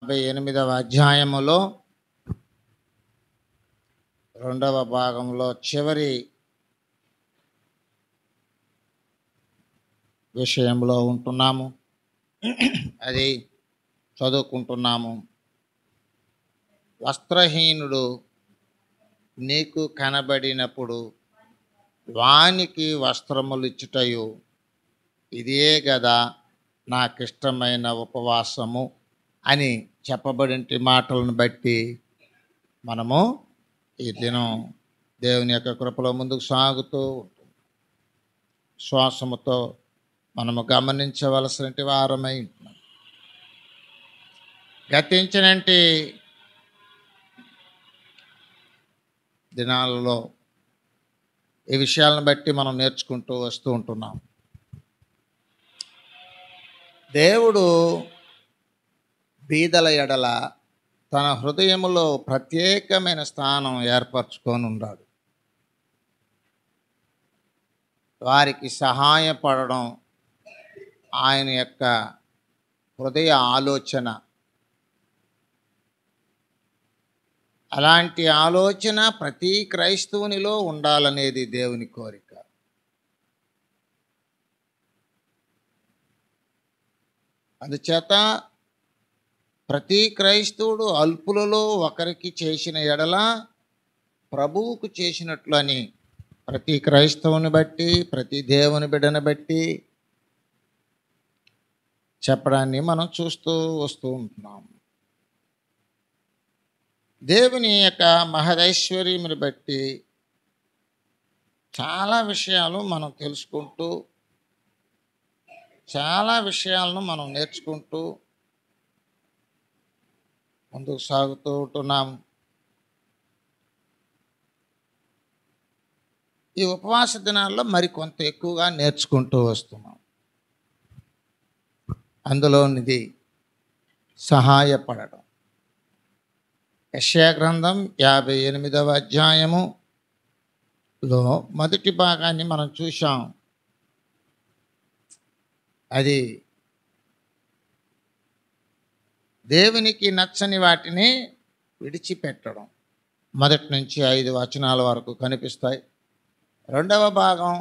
58వ అధ్యాయములో 2వ భాగంలో చివరి విషయంలో ఉంటున్నాము. అది చదువుకుంటున్నాము. వస్త్రహీనుడు నీకు కనబడినప్పుడు వానికి వస్త్రములు ఇచ్చుటయు ఇదే గదా నాకిష్టమైన ఉపవాసము అని చెప్పబడిన మాటలను బట్టి మనము ఈ దినం దేవుని యొక్క కృపలో ముందుకు సాగుతూ శ్వాసముతో మనము గమనించవలసిన వారమై ఉంటున్నాం. గతించినటి దినాలలో ఈ విషయాలను బట్టి మనం నేర్చుకుంటూ వస్తూ ఉంటున్నాం. దేవుడు బీదల ఎడల తన హృదయములో ప్రత్యేకమైన స్థానం ఏర్పరచుకొని ఉన్నాడు. వారికి సహాయపడడం ఆయన యొక్క హృదయ ఆలోచన. అలాంటి ఆలోచన ప్రతి క్రైస్తవునిలో ఉండాలనేది దేవుని కోరిక. అందుచేత ప్రతి క్రైస్తవుడు అల్పులలో ఒకరికి చేసిన ఎడల ప్రభువుకు చేసినట్లు అని ప్రతి క్రైస్తవుని బట్టి ప్రతి దేవుని బిడ్డని బట్టి చెప్పడాన్ని మనం చూస్తూ వస్తూ ఉంటున్నాం. దేవుని యొక్క మహదైశ్వర్యముని బట్టి చాలా విషయాలు మనం తెలుసుకుంటూ చాలా విషయాలను మనం నేర్చుకుంటూ ముందుకు సాగుతూ ఉంటున్నాం. ఈ ఉపవాస దినాల్లో మరికొంత ఎక్కువగా నేర్చుకుంటూ వస్తున్నాం. అందులోనిది సహాయపడడం. యెషయా గ్రంథం 58వ అధ్యాయములో మొదటి భాగాన్ని మనం చూసాం. అది దేవునికి నచ్చని వాటిని విడిచిపెట్టడం. 1 నుంచి 5 వచనాల వరకు కనిపిస్తాయి. 2వ భాగం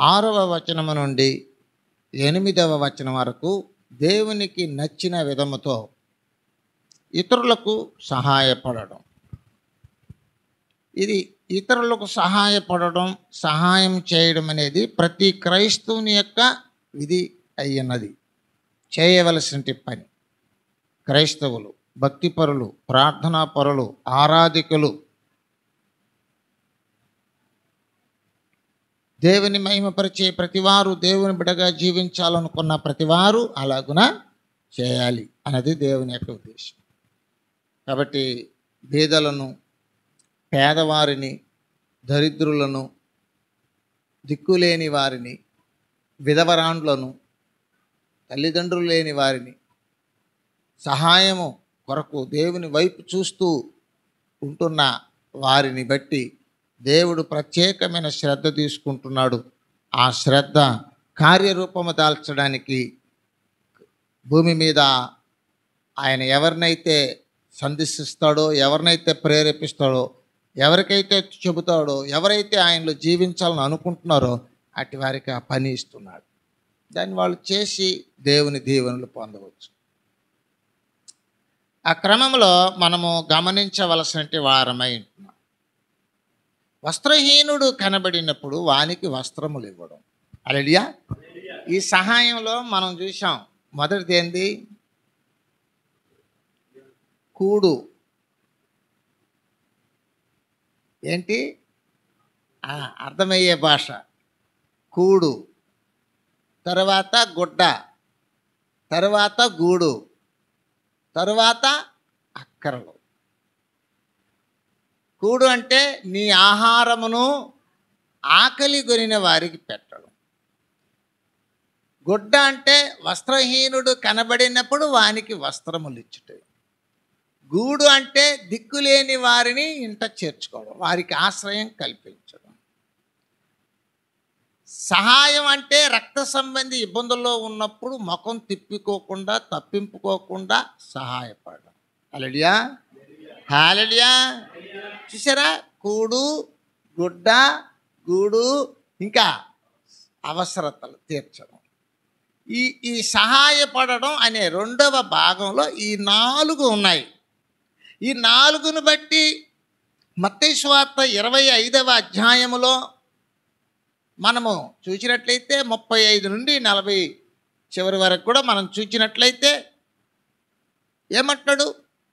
6వ వచనము నుండి 8వ వచనం వరకు దేవునికి నచ్చిన విధముతో ఇతరులకు సహాయపడడం. ఇది ఇతరులకు సహాయపడడం, సహాయం చేయడం అనేది ప్రతి క్రైస్తవుని యొక్క విధి అయ్యినది, చేయవలసిన పని. క్రైస్తవులు, భక్తిపరులు, ప్రార్థనాపరులు, ఆరాధికులు, దేవుని మహిమపరిచే ప్రతివారు, దేవుని బిడగా జీవించాలనుకున్న ప్రతివారు అలాగున చేయాలి అన్నది దేవుని యొక్క ఉద్దేశం. కాబట్టి బీదలను, పేదవారిని, దరిద్రులను, దిక్కులేని వారిని, విధవరాండ్లను, తల్లిదండ్రులు లేని వారిని సహాయము కొరకు దేవుని వైపు చూస్తూ ఉంటున్న వారిని బట్టి దేవుడు ప్రత్యేకమైన శ్రద్ధ తీసుకుంటున్నాడు. ఆ శ్రద్ధ కార్యరూపము దాల్చడానికి భూమి మీద ఆయన ఎవరినైతే సందర్శిస్తాడో, ఎవరినైతే ప్రేరేపిస్తాడో, ఎవరికైతే చెబుతాడో, ఎవరైతే ఆయనలో జీవించాలని అనుకుంటున్నారో అటు వారికి ఆ పని ఇస్తున్నాడు. దాన్ని వాళ్ళు చేసి దేవుని దీవెనలు పొందవచ్చు. ఆ క్రమంలో మనము గమనించవలసిన వారమై ఉంటున్నాం. వస్త్రహీనుడు కనబడినప్పుడు వానికి వస్త్రములు ఇవ్వడం. హల్లెలూయా. ఈ సహాయంలో మనం చూసాం. మొదటిది ఏంది? కూడు. ఏంటి? అర్థమయ్యే భాష. కూడు, తర్వాత గుడ్డ, తర్వాత గూడు, తరువాత అక్కరలు. కూడు అంటే నీ ఆహారమును ఆకలి కొనిన వారికి పెట్టడం. గుడ్డ అంటే వస్త్రహీనుడు కనబడినప్పుడు వానికి వస్త్రములు ఇచ్చుట. గూడు అంటే దిక్కులేని వారిని ఇంట చేర్చుకోవడం, వారికి ఆశ్రయం కల్పించడం. సహాయం అంటే రక్త సంబంధి ఇబ్బందుల్లో ఉన్నప్పుడు ముఖం తిప్పుకోకుండా తప్పింపుకోకుండా సహాయపడడం. హల్లెలూయా, హల్లెలూయా. చూసారా, కూడు, గుడ్డ, గూడు, ఇంకా అవసరతలు తీర్చడం. ఈ ఈ సహాయపడడం అనే రెండవ భాగంలో ఈ 4 ఉన్నాయి. ఈ 4ను బట్టి మత్తయి సువార్త 25వ అధ్యాయములో మనము చూసినట్లయితే 35 నుండి 40 చివరి వరకు కూడా మనం చూసినట్లయితే ఏమంటాడు?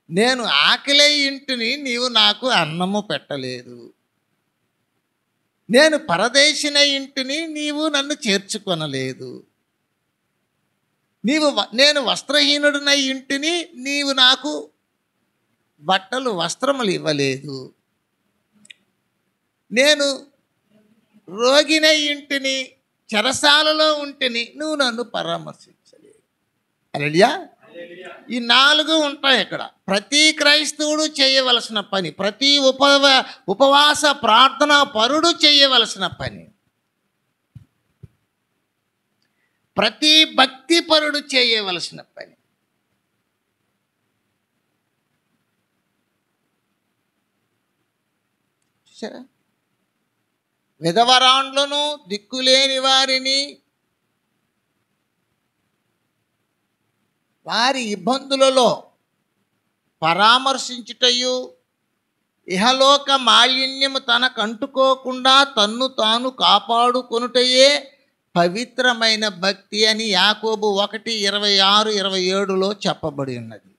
నేను ఆకలి ఇంటిని నీవు నాకు అన్నము పెట్టలేదు, నేను పరదేశిన ఇంటిని నీవు నన్ను చేర్చుకొనలేదు, నేను వస్త్రహీనుడినై ఇంటిని నీవు నాకు బట్టలు వస్త్రములు ఇవ్వలేదు, నేను రోగినై ఇంటిని చెరసాలలో ఉంటిని నువ్వు నన్ను పరామర్శించలేదు. హల్లెలూయా. ఈ 4 ఉంటాయి ఇక్కడ. ప్రతి క్రైస్తవుడు చేయవలసిన పని, ప్రతి ఉపవాస ప్రార్థనా పరుడు చేయవలసిన పని, ప్రతి భక్తి పరుడు చేయవలసిన పని. చూసారా, విధవరాండ్లను దిక్కులేని వారిని వారి ఇబ్బందులలో పరామర్శించుటయు, ఇహలోక మాలిన్యము తనకు అంటుకోకుండా తన్ను తాను కాపాడుకొనుటయే పవిత్రమైన భక్తి అని యాకోబు 1:26-27లో చెప్పబడి ఉన్నది.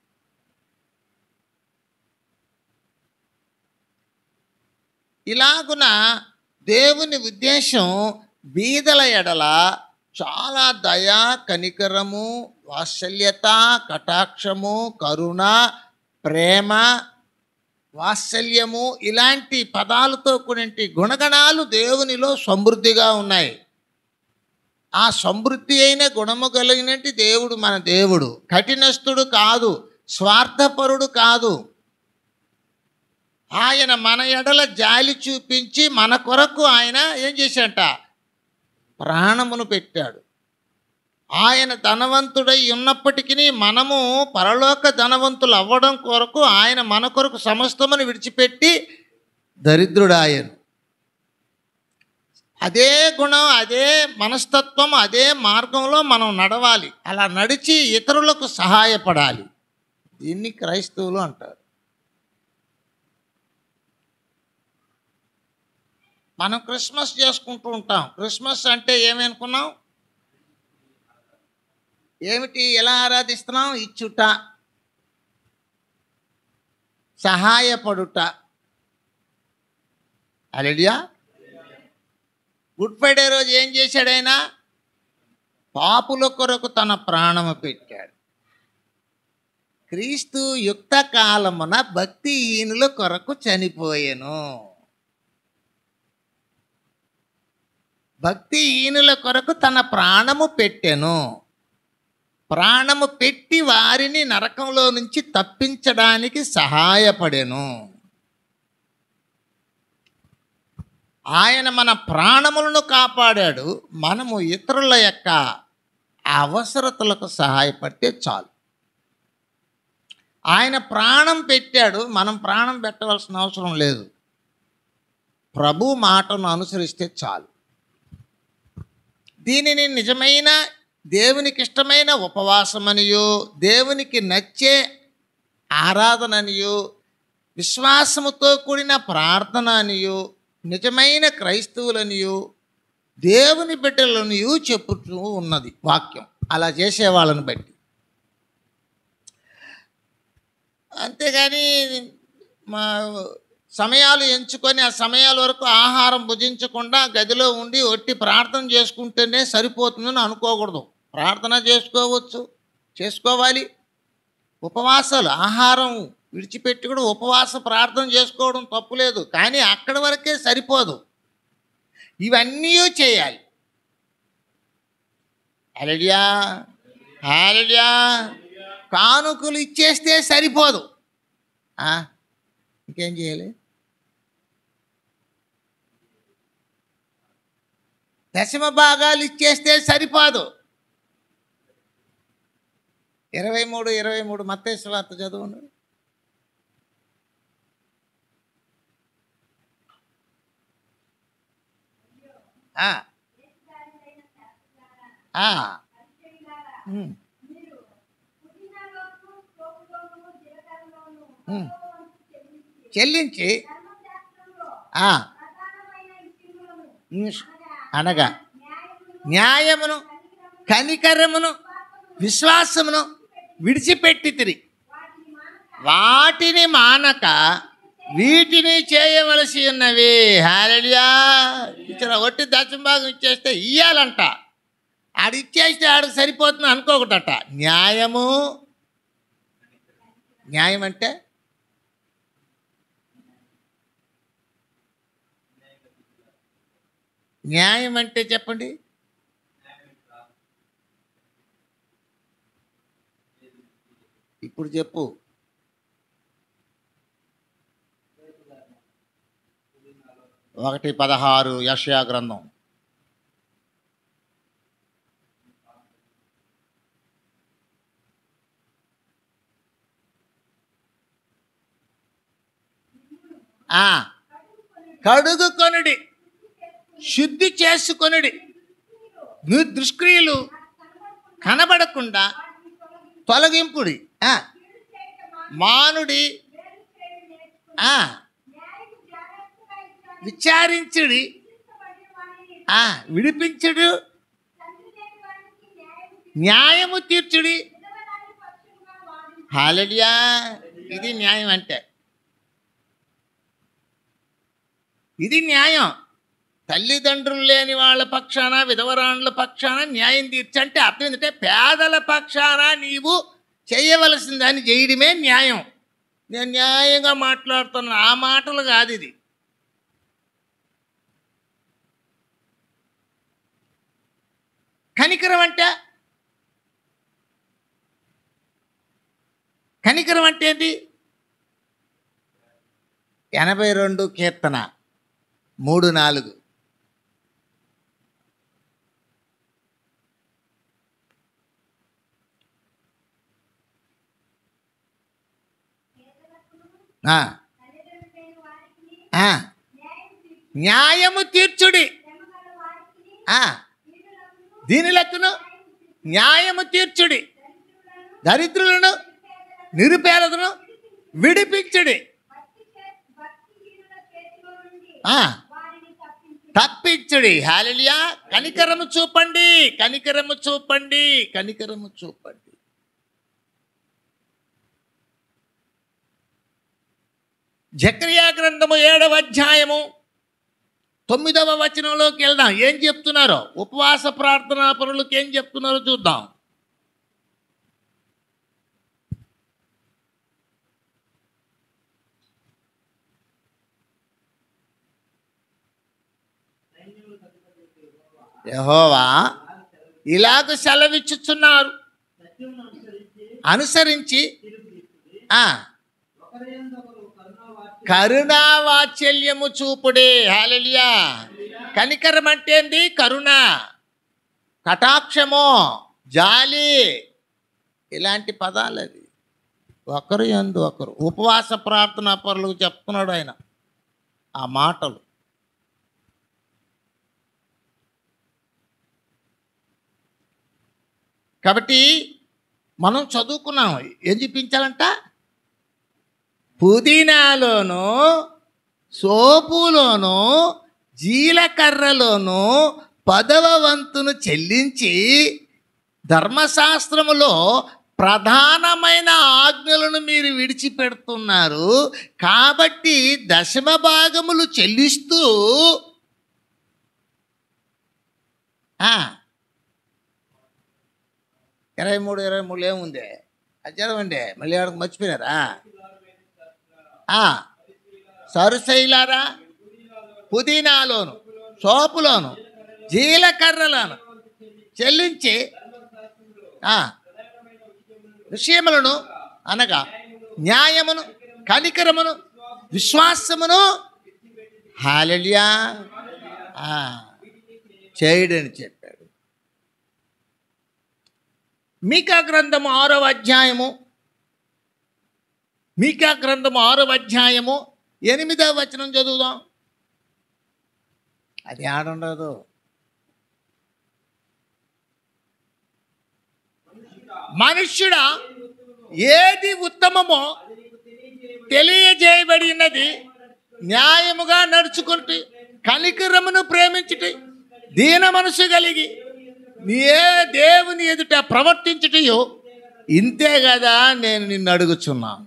ఇలాగున దేవుని ఉద్దేశం బీదల ఎడల చాలా దయ, కనికరము, వాత్సల్యత, కటాక్షము, కరుణ, ప్రేమ, వాత్సల్యము ఇలాంటి పదాలతో కూడిన గుణగణాలు దేవునిలో సమృద్ధిగా ఉన్నాయి. ఆ సమృద్ధి అయిన గుణము కలిగినట్టు దేవుడు మన దేవుడు. కఠినస్థుడు కాదు, స్వార్థపరుడు కాదు. ఆయన మన ఎడల జాలి చూపించి మన కొరకు ఆయన ఏం చేశాట? ప్రాణమును పెట్టాడు. ఆయన ధనవంతుడై ఉన్నప్పటికీ మనము పరలోక ధనవంతులు అవ్వడం కొరకు ఆయన మన కొరకు సమస్తమును విడిచిపెట్టి దరిద్రుడాయను. అదే గుణం, అదే మనస్తత్వం, అదే మార్గంలో మనం నడవాలి. అలా నడిచి ఇతరులకు సహాయపడాలి. దీన్ని క్రైస్తవులు అంటారు. మనం క్రిస్మస్ చేసుకుంటూ ఉంటాం. క్రిస్మస్ అంటే ఏమి అనుకున్నాం? ఏమిటి, ఎలా ఆరాధిస్తున్నాం? ఇచ్చుట, సహాయపడుట. హల్లెలూయా. గుడ్ ఫ్రైడే రోజు ఏం చేశాడు ఆయన? పాపుల కొరకు తన ప్రాణము పెట్టాడు. క్రీస్తు యుక్త కాలమున భక్తిహీనుల కొరకు చనిపోయెను. భక్తిహీనుల కొరకు తన ప్రాణము పెట్టెను. ప్రాణము పెట్టి వారిని నరకంలో నుంచి తప్పించడానికి సహాయపడెను. ఆయన మన ప్రాణములను కాపాడాడు. మనము ఇతరుల యొక్క అవసరతలకు సహాయపడితే చాలు. ఆయన ప్రాణం పెట్టాడు, మనం ప్రాణం పెట్టవలసిన అవసరం లేదు. ప్రభు మాటను అనుసరిస్తే చాలు. దీనిని నిజమైన దేవునికి ఇష్టమైన ఉపవాసమనియో, దేవునికి నచ్చే ఆరాధననియో, విశ్వాసముతో కూడిన ప్రార్థన అనియో, నిజమైన క్రైస్తవులనియో, దేవుని బిడ్డలనియో చెప్పుతూ ఉన్నది వాక్యం. అలా చేసేవాళ్ళని బట్టి. అంతేగాని మా సమయాలు ఎంచుకొని ఆ సమయాల వరకు ఆహారం భుజించకుండా గదిలో ఉండి ఒట్టి ప్రార్థన చేసుకుంటేనే సరిపోతుందని అనుకోకూడదు. ప్రార్థన చేసుకోవాలి. ఉపవాసాలు, ఆహారం విడిచిపెట్టి కూడా ఉపవాస ప్రార్థన చేసుకోవడం తప్పులేదు. కానీ అక్కడి వరకే సరిపోదు, ఇవన్నీ చేయాలి. హల్లెలూయా, హల్లెలూయా. కానుకలు ఇచ్చేస్తే సరిపోదు, ఇంకేం చేయాలి? దశమ భాగాలు ఇచ్చేస్తే సరిపోదు. 23 మత్తయి సువార్త చదువును. చెల్లించి అనగా న్యాయమును, కనికరమును, విశ్వాసమును విడిచిపెట్టితిరి. వాటిని మానక వీటిని చేయవలసి ఉన్నవి. హల్లెలూయా. ఇచ్చిన ఒట్టి దశమ భాగం ఇచ్చేస్తే ఇయ్యాలంట. ఆడు ఇచ్చేస్తే ఆడికి సరిపోతుంది అనుకోకూడదట. న్యాయం అంటే న్యాయం అంటే చెప్పండి. ఇప్పుడు చెప్పు. ఒకటి 16 యెషయా గ్రంథం. కడుగుకొనుడి, శుద్ధి చేసుకొనుడి, దుష్క్రియలు కనబడకుండా తొలగింపుడి, మానుడి, విచారించుడి, విడిపించుడు, న్యాయము తీర్చుడి. హల్లెలూయా. ఇది న్యాయం అంటే. ఇది న్యాయం. తల్లిదండ్రులు లేని వాళ్ళ పక్షాన, విధవరాండ్ల పక్షాన న్యాయం తీర్చంటే అర్థం ఏంటంటే పేదల పక్షాన నీవు చేయవలసిందని చేయడమే న్యాయం. నేను న్యాయంగా మాట్లాడుతున్నాను, ఆ మాటలు కాదు ఇది. కనికరం అంటే ఏంటి? 82 కీర్తన 3-4. న్యాయము తీర్చుడి, దీనులకును న్యాయము తీర్చుడి, దరిద్రులను నిరుపేదలను విడిపించుడి, తప్పించుడి. హల్లెలూయా. కనికరము చూపండి, కనికరము చూపండి, కనికరము చూపండి. జకర్యా గ్రంథము 7వ అధ్యాయము 9వ వచనంలోకి వెళ్దాం. ఏం చెప్తున్నారో ఉపవాస ప్రార్థనా పరులకు ఏం చెప్తున్నారో చూద్దాం. యెహోవా ఇలాగ సెలవిచ్చుచున్నారు, అనుసరించి కరుణావాత్సల్యము చూపుడే. హల్లెలూయా. కనికరం అంటే ఏంది? కరుణ, కటాక్షము, జాలి, ఇలాంటి పదాలు. అది ఒకరు యందు ఒకరు. ఉపవాస ప్రార్థనా పరులకు చెప్తున్నాడు ఆయన ఆ మాటలు. కాబట్టి మనం చదువుకున్నాం. ఏం చూపించాలంట? పుదీనాలోను, సోపులోను, జీలకర్రలోను 10వ వంతును చెల్లించి ధర్మశాస్త్రములో ప్రధానమైన ఆజ్ఞలను మీరు విడిచిపెడుతున్నారు. కాబట్టి దశమ భాగములు చెల్లిస్తూ 23 ఏముంది అది చదవండి. మళ్ళీ ఆడకు మర్చిపోయినారా? సరుసైలారా, పుదీనాలోను, సోపులోను, జీలకర్రలోను చెల్లించి విషయములను అనగా న్యాయమును, కనికరమును, విశ్వాసమును హల్లెలూయా చేయడని చెప్పాడు. మీకా గ్రంథము 6వ అధ్యాయము 8వ వచనం చదువుదాం. అది ఆడుండదు. మనుష్యుడా, ఏది ఉత్తమమో తెలియజేయబడినది న్యాయముగా నడుచుకుంటూ కనికరమును ప్రేమించుట, దీన మనసు కలిగి ఏ దేవుని ఎదుట ప్రవర్తించుటయో ఇంతే కదా నేను నిన్ను అడుగుచున్నాను.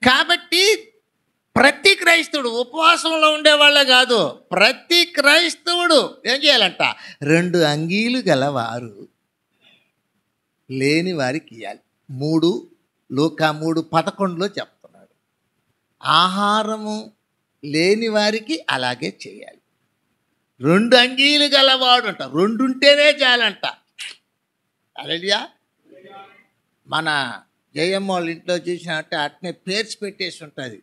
కాబట్టి ప్రతి క్రైస్తవుడు, ఉపవాసంలో ఉండేవాళ్ళే కాదు, ప్రతి క్రైస్తవుడు ఏం చేయాలంట? 2 అంగీలు గలవారు లేని వారికి ఇవ్వాలి. 3 లూకా 3:11 చెప్తున్నాడు. ఆహారము లేని వారికి అలాగే చేయాలి. 2 అంగీలు గలవాడు అంట, 2 ఉంటేనే చాలంట. అలెలుయా. మన జయమ్మ వాళ్ళ ఇంట్లో చూసినట్టే అట్నే పేర్చి పెట్టేసి ఉంటుంది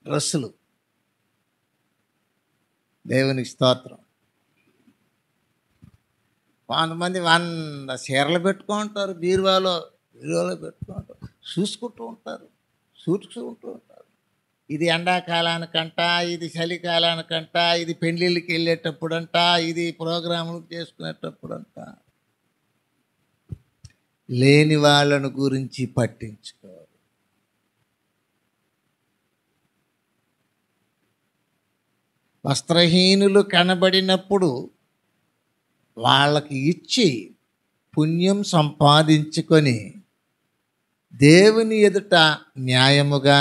డ్రెస్సులు. దేవునికి స్తోత్రం. కొంతమంది 100 చీరలు పెట్టుకుంటారు, బీరువాలో పెట్టుకుంటారు, చూసుకుంటూ ఉంటారు. ఇది ఎండాకాలానికంట, ఇది చలికాలానికంట, ఇది పెళ్ళిళ్ళకి వెళ్ళేటప్పుడంట, ఇది ప్రోగ్రాములు చేసుకునేటప్పుడంట. లేని వాళ్ళను గురించి పట్టించుకోరు. వస్త్రహీనులు కనబడినప్పుడు వాళ్ళకి ఇచ్చి పుణ్యం సంపాదించుకొని దేవుని ఎదుట న్యాయముగా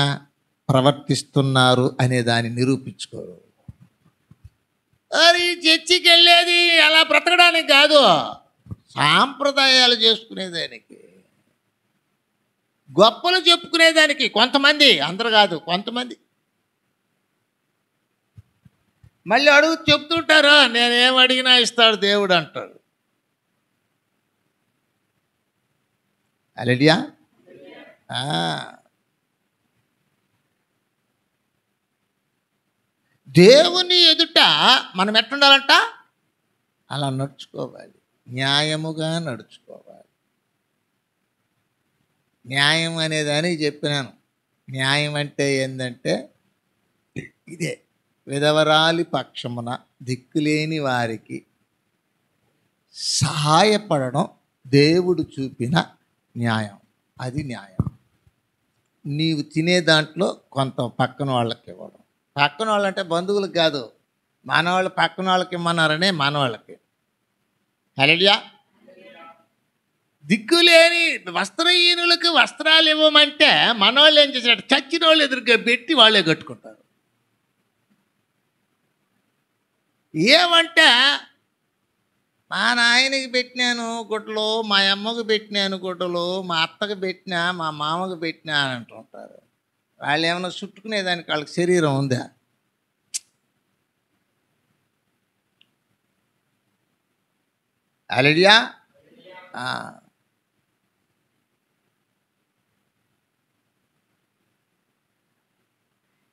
ప్రవర్తిస్తున్నారు అనే దాన్ని నిరూపించుకోరు. ఈ చర్చికి వెళ్ళేది అలా బ్రతకడానికి కాదు, సాంప్రదాయాలు చేసుకునేదానికి, గొప్పలు చెప్పుకునేదానికి. కొంతమంది, అందరు కాదు, కొంతమంది మళ్ళీ చెప్తుంటారు, నేనేం అడిగినా ఇస్తాడు దేవుడు అంటాడు. హల్లెలూయా. దేవుని ఎదుట మనం ఎట్లుండాలంట? అలా నడుచుకోవాలి, న్యాయముగా నడుచుకోవాలి. న్యాయం అనేదాన్ని చెప్పినాను. న్యాయం అంటే ఏంటంటే ఇదే, విధవరాలి పక్షమున దిక్కులేని వారికి సహాయపడడం దేవుడు చూపిన న్యాయం. అది న్యాయం. నీవు తినే దాంట్లో కొంత పక్కన వాళ్ళకి ఇవ్వడం. పక్కన వాళ్ళంటే బంధువులకు కాదు, మనవాళ్ళు పక్కన వాళ్ళకి ఇమ్మన్నారనే మనవాళ్ళకి. హల్లెలూయా. దిక్కులేని వస్త్రహీనులకు వస్త్రాలు ఇవ్వమంటే మనవాళ్ళు ఏం చేశారు? చచ్చిన వాళ్ళు ఎదురుగా పెట్టి వాళ్ళే కట్టుకుంటారు. ఏమంటే మా నాయనకి పెట్టినాను గుడ్డలు, మా అమ్మకు పెట్టినాను గుడ్డలు, మా అత్తకు పెట్టినా, మా మామకు పెట్టినా అని అంటుంటారు. వాళ్ళు ఏమైనా చుట్టుకునేదానికి వాళ్ళకి శరీరం ఉందా? హల్లెలూయా.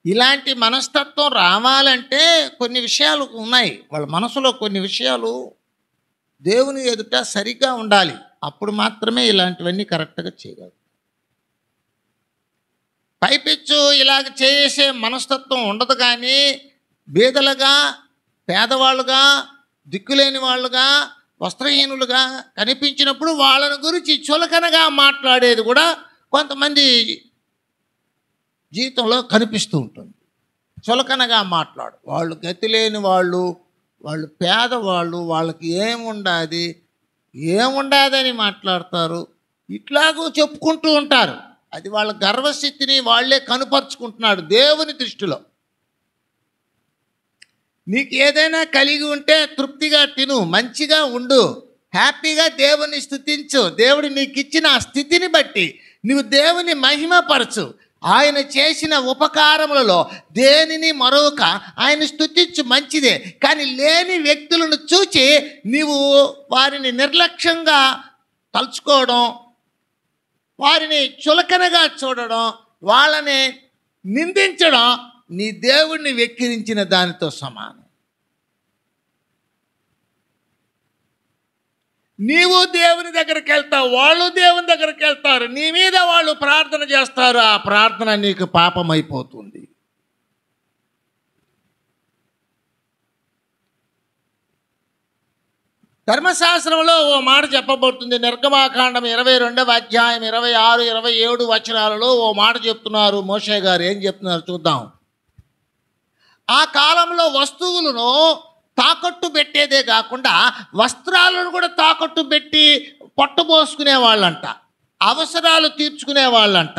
ఇలాంటి మనస్తత్వం రావాలంటే కొన్ని విషయాలు ఉన్నాయి. వాళ్ళ మనసులో కొన్ని విషయాలు దేవుని ఎదుట సరిగ్గా ఉండాలి. అప్పుడు మాత్రమే ఇలాంటివన్నీ కరెక్ట్గా చేయగలరు. పైపెచ్చు ఇలాగ చేసే మనస్తత్వం ఉండదు. కానీ బీదలుగా, పేదవాళ్ళుగా, దిక్కులేని వాళ్ళుగా, వస్త్రహీనులుగా కనిపించినప్పుడు వాళ్ళని గురించి చులకనగా మాట్లాడేది కూడా కొంతమంది జీవితంలో కనిపిస్తూ ఉంటుంది. చులకనగా మాట్లాడు, వాళ్ళు గతి లేని వాళ్ళు, వాళ్ళు పేదవాళ్ళు, వాళ్ళకి ఏముండదని మాట్లాడతారు. ఇట్లాగూ చెప్పుకుంటూ ఉంటారు. అది వాళ్ళ గర్వస్థితిని వాళ్ళే కనుపరుచుకుంటున్నాడు దేవుని దృష్టిలో. నీకు ఏదైనా కలిగి ఉంటే తృప్తిగా తిను, మంచిగా ఉండు, హ్యాపీగా దేవుని స్తుతించు. దేవుడు నీకు ఇచ్చిన ఆ స్థితిని బట్టి నువ్వు దేవుని మహిమపరచు. ఆయన చేసిన ఉపకారములలో దేనిని మరొక ఆయన స్తుతించు, మంచిదే. కానీ లేని వ్యక్తులను చూచి నీవు వారిని నిర్లక్ష్యంగా తలుచుకోవడం, వారిని చులకనగా చూడడం, వాళ్ళని నిందించడం నీ దేవుణ్ణి వెక్కిరించిన దానితో సమానం. నీవు దేవుని దగ్గరికి వెళ్తావు, వాళ్ళు దేవుని దగ్గరికి వెళ్తారు, నీ మీద వాళ్ళు ప్రార్థన చేస్తారు, ఆ ప్రార్థన నీకు పాపమైపోతుంది. ధర్మశాస్త్రంలో ఓ మాట చెప్పబడుతుంది. నిర్గమాకాండం 22వ అధ్యాయం 26, 27 వచనాలలో ఓ మాట చెప్తున్నారు. మోషే గారు ఏం చెప్తున్నారు చూద్దాం. ఆ కాలంలో వస్తువులను తాకట్టు పెట్టేదే కాకుండా వస్త్రాలను కూడా తాకట్టు పెట్టి పొట్టబోసుకునే వాళ్ళంట, అవసరాలు తీర్చుకునే వాళ్ళంట.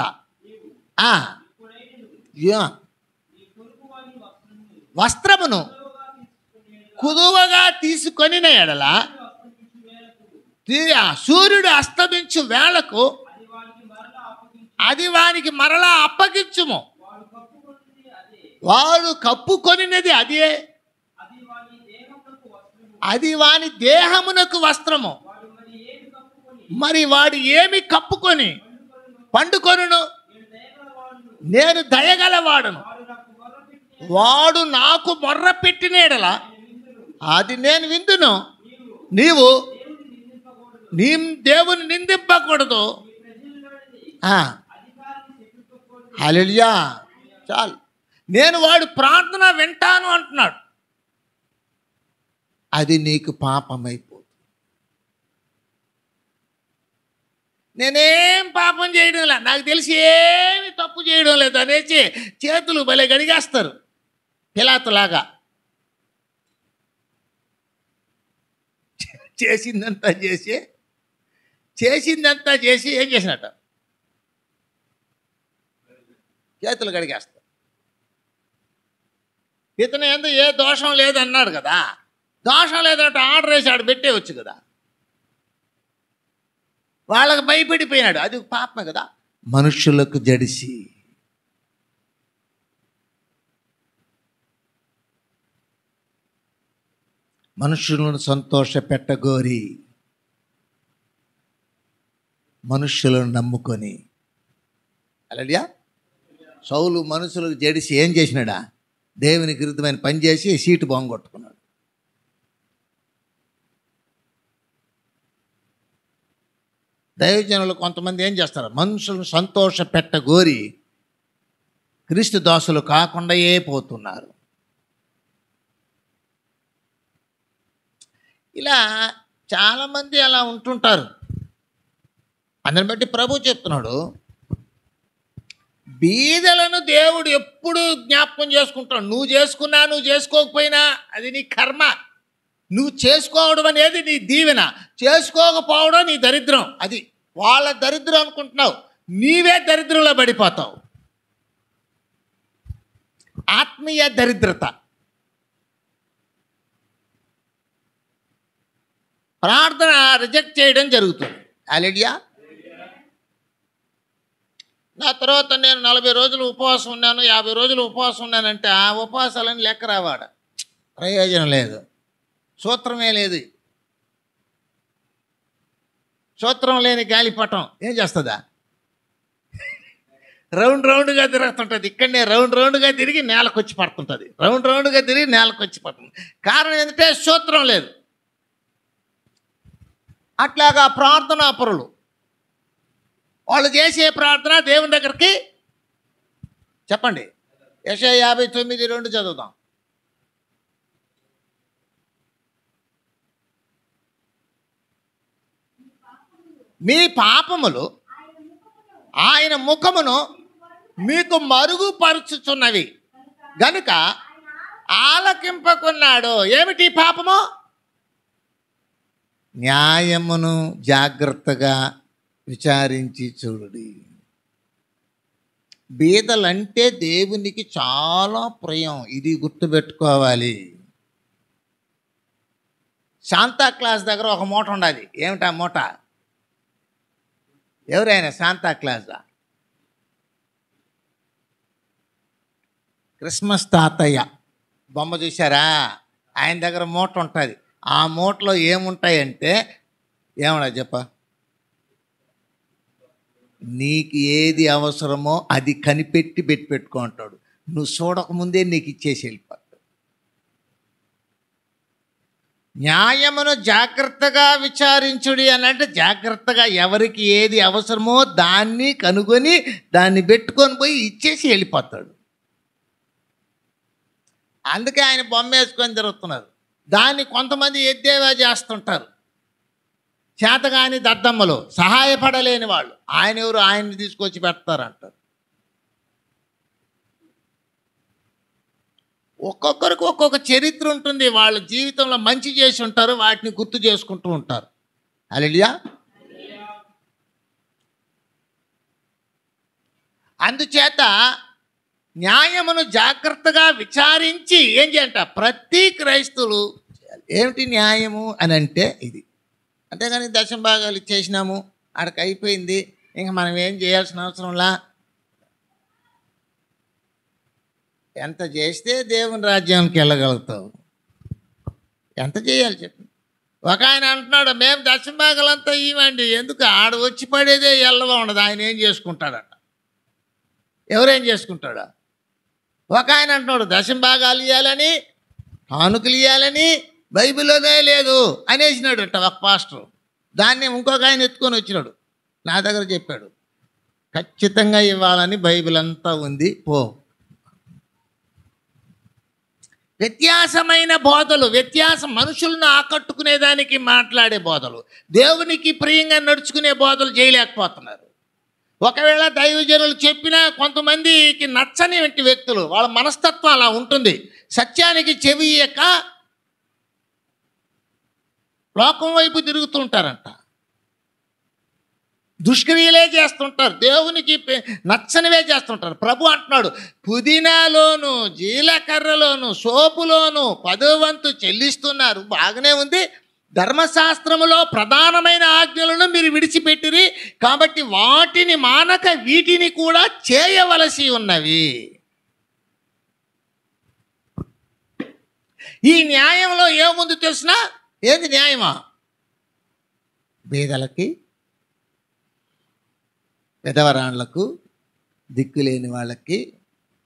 వస్త్రమును కుదువగా తీసుకొని ఎడల సూర్యుడు అస్తమించు వేళకు అది వానికి మరలా అప్పగించుము. వాడు కప్పుకొనినది అదే, అది వాని దేహమునకు వస్త్రము. మరి వాడు ఏమి కప్పుకొని పండుకొనును? నేను దయగలవాడును, వాడు నాకు మొర్ర పెట్టిన అది నేను విందును. నీవు నీ దేవుని నిందింపకూడదు. హల్లెలూయా. చాలు, నేను వాడు ప్రార్థన వింటాను అంటున్నాడు. అది నీకు పాపమైపోతుంది. నేనేం పాపం చేయడం లేదు, నాకు తెలిసి ఏమి తప్పు చేయడం లేదు అనేసి చేతులు భలే గడిగేస్తారు పిలాతులాగా. చేసిందంతా చేసి ఏం చేసినట్ట చేతులు కడిగేస్తారు. ఇతను ఎందుకు ఏ దోషం లేదన్నాడు కదా, దోషం లేదంటే ఆర్డర్ వేసి ఆడు పెట్టేవచ్చు కదా. వాళ్ళకి భయపడిపోయినాడు, అది పాపమే కదా. మనుషులకు జడిసి మనుషులను సంతోష పెట్టగోరి మనుషులను నమ్ముకొని. హల్లెలూయా. సౌలు మనుషులకు జడిసి ఏం చేసినాడా? దేవునికి విరుద్ధమైన పని చేసి సీటు బాంగొట్టుకున్నాడు. దైవజనులు కొంతమంది ఏం చేస్తారు? మనుషులను సంతోష పెట్టగోరి క్రీస్తు దాసులు కాకుండా పోతున్నారు. ఇలా చాలామంది అలా ఉంటుంటారు. అందరిని బట్టి ప్రభు చెప్తున్నాడు, బీదలను దేవుడు ఎప్పుడు జ్ఞాపకం చేసుకుంటాడు. నువ్వు చేసుకున్నా నువ్వు చేసుకోకపోయినా అది నీ కర్మ. నువ్వు చేసుకోవడం అనేది నీ దీవెన, చేసుకోకపోవడం నీ దరిద్రం. అది వాళ్ళ దరిద్రం అనుకుంటున్నావు, నీవే దరిద్రంలో పడిపోతావు. ఆత్మీయ దరిద్రత. ప్రార్థన రిజెక్ట్ చేయడం జరుగుతుంది. హల్లెలూయా. నా తర్వాత నేను 40 రోజులు ఉపవాసం ఉన్నాను, 50 రోజులు ఉపవాసం ఉన్నానంటే ఆ ఉపవాసాలని లెక్క రావాడ, ప్రయోజనం లేదు, సూత్రమే లేదు. సూత్రం లేని గాలిపటం ఏం చేస్తుందా? రౌండ్గా తిరుగుతుంటుంది. ఇక్కడనే రౌండ్గా తిరిగి నేలకొచ్చి పడుతుంటుంది, రౌండ్గా తిరిగి నేలకొచ్చి పడుతుంది. కారణం ఏంటంటే సూత్రం లేదు. అట్లాగా ప్రార్థనా పరులు వాళ్ళు చేసే ప్రార్థన దేవుని దగ్గరికి చెప్పండి. యెషయా 59:2 చదువుదాం. మీ పాపములు ఆయన ముఖమును మీకు మరుగుపరుచుచున్నవి గనుక ఆలకింపకున్నాడు. ఏమిటి పాపము? న్యాయమును జాగ్రత్తగా విచారించి చూడుడి. బీదలంటే దేవునికి చాలా ప్రియం, ఇది గుర్తుపెట్టుకోవాలి. శాంతా క్లాస్ దగ్గర ఒక మూట ఉండాలి. ఏమిటా మూట? ఎవరైనా శాంతా క్లాస్ క్రిస్మస్ తాతయ్య బొమ్మ చూసారా? ఆయన దగ్గర మూట ఉంటుంది. ఆ మూటలో ఏముంటాయంటే ఏమన్నా చెప్ప, నీకు ఏది అవసరమో అది కనిపెట్టి పెట్టుకో అంటాడు. నువ్వు చూడకముందే నీకు ఇచ్చేసి వెళ్ళిపోతాడు. న్యాయమును జాగ్రత్తగా విచారించుడి అని అంటే జాగ్రత్తగా ఎవరికి ఏది అవసరమో దాన్ని కనుగొని దాన్ని పెట్టుకొని పోయి ఇచ్చేసి వెళ్ళిపోతాడు. అందుకే ఆయన బొమ్మ వేసుకొని తిరుగుతున్నారు. దాన్ని కొంతమంది ఎద్దేవా చేస్తుంటారు. చేతగాని దద్దమ్మలు, సహాయపడలేని వాళ్ళు. ఆయన ఎవరు, ఆయన్ని తీసుకొచ్చి పెడతారంటారు. ఒక్కొక్కరికి ఒక్కొక్క చరిత్ర ఉంటుంది. వాళ్ళ జీవితంలో మంచి చేసి ఉంటారు, వాటిని గుర్తు చేసుకుంటూ ఉంటారు. హల్లెలూయా. అందుచేత న్యాయమును జాగ్రత్తగా విచారించి ఏం చేయంట ప్రతి క్రైస్తవులు ఏమిటి న్యాయము అని అంటే ఇది. అంతేగాని దశమ భాగాలు ఇచ్చేసినాము, ఆడికి అయిపోయింది, ఇంకా మనం ఏం చేయాల్సిన అవసరంలా. ఎంత చేస్తే దేవుని రాజ్యానికి వెళ్ళగలుగుతావు? ఎంత చేయాలి చెప్పు. ఒక ఆయన అంటున్నాడు, మేము దశమ భాగాలంతా ఇవ్వండి, ఎందుకు ఆడ వచ్చి పడేదే ఎల్లగా ఉండదు, ఆయన ఏం చేసుకుంటాడట. ఎవరేం చేసుకుంటాడా? ఒక ఆయన అంటున్నాడు దశమ భాగాలు ఇవ్వాలని, కానుకలు ఇవ్వాలని బైబిల్లోనే లేదు అనేసినాడట ఒక పాస్టర్. దాన్ని ఇంకొక ఆయన ఎత్తుకొని వచ్చినాడు, నా దగ్గర చెప్పాడు, ఖచ్చితంగా ఇవ్వాలని బైబిల్ అంతా ఉంది పో. వ్యత్యాసమైన బోధలు, మనుషులను ఆకట్టుకునేదానికి మాట్లాడే బోధలు, దేవునికి ప్రియంగా నడుచుకునే బోధలు చేయలేకపోతున్నారు. ఒకవేళ దైవజనులు చెప్పినా కొంతమందికి నచ్చని వ్యక్తులు, వాళ్ళ మనస్తత్వం అలా ఉంటుంది. సత్యానికి చెవియక లోకం వైపు తిరుగుతుంటారంట, దుష్క్రియలే చేస్తుంటారు, దేవునికి నచ్చనివే చేస్తుంటారు. ప్రభు అంటున్నాడు, పుదీనాలోను జీలకర్రలోను సోపులోను 10వ వంతు చెల్లిస్తున్నారు, బాగానే ఉంది. ధర్మశాస్త్రములో ప్రధానమైన ఆజ్ఞలను మీరు విడిచిపెట్టిరి, కాబట్టి వాటిని మానక వీటిని కూడా చేయవలసి ఉన్నవి. ఈ న్యాయంలో ఏముంది తెలిసినా? ఏది న్యాయమా? బీదలకి, విధవరాళ్లకు, దిక్కులేని వాళ్ళకి,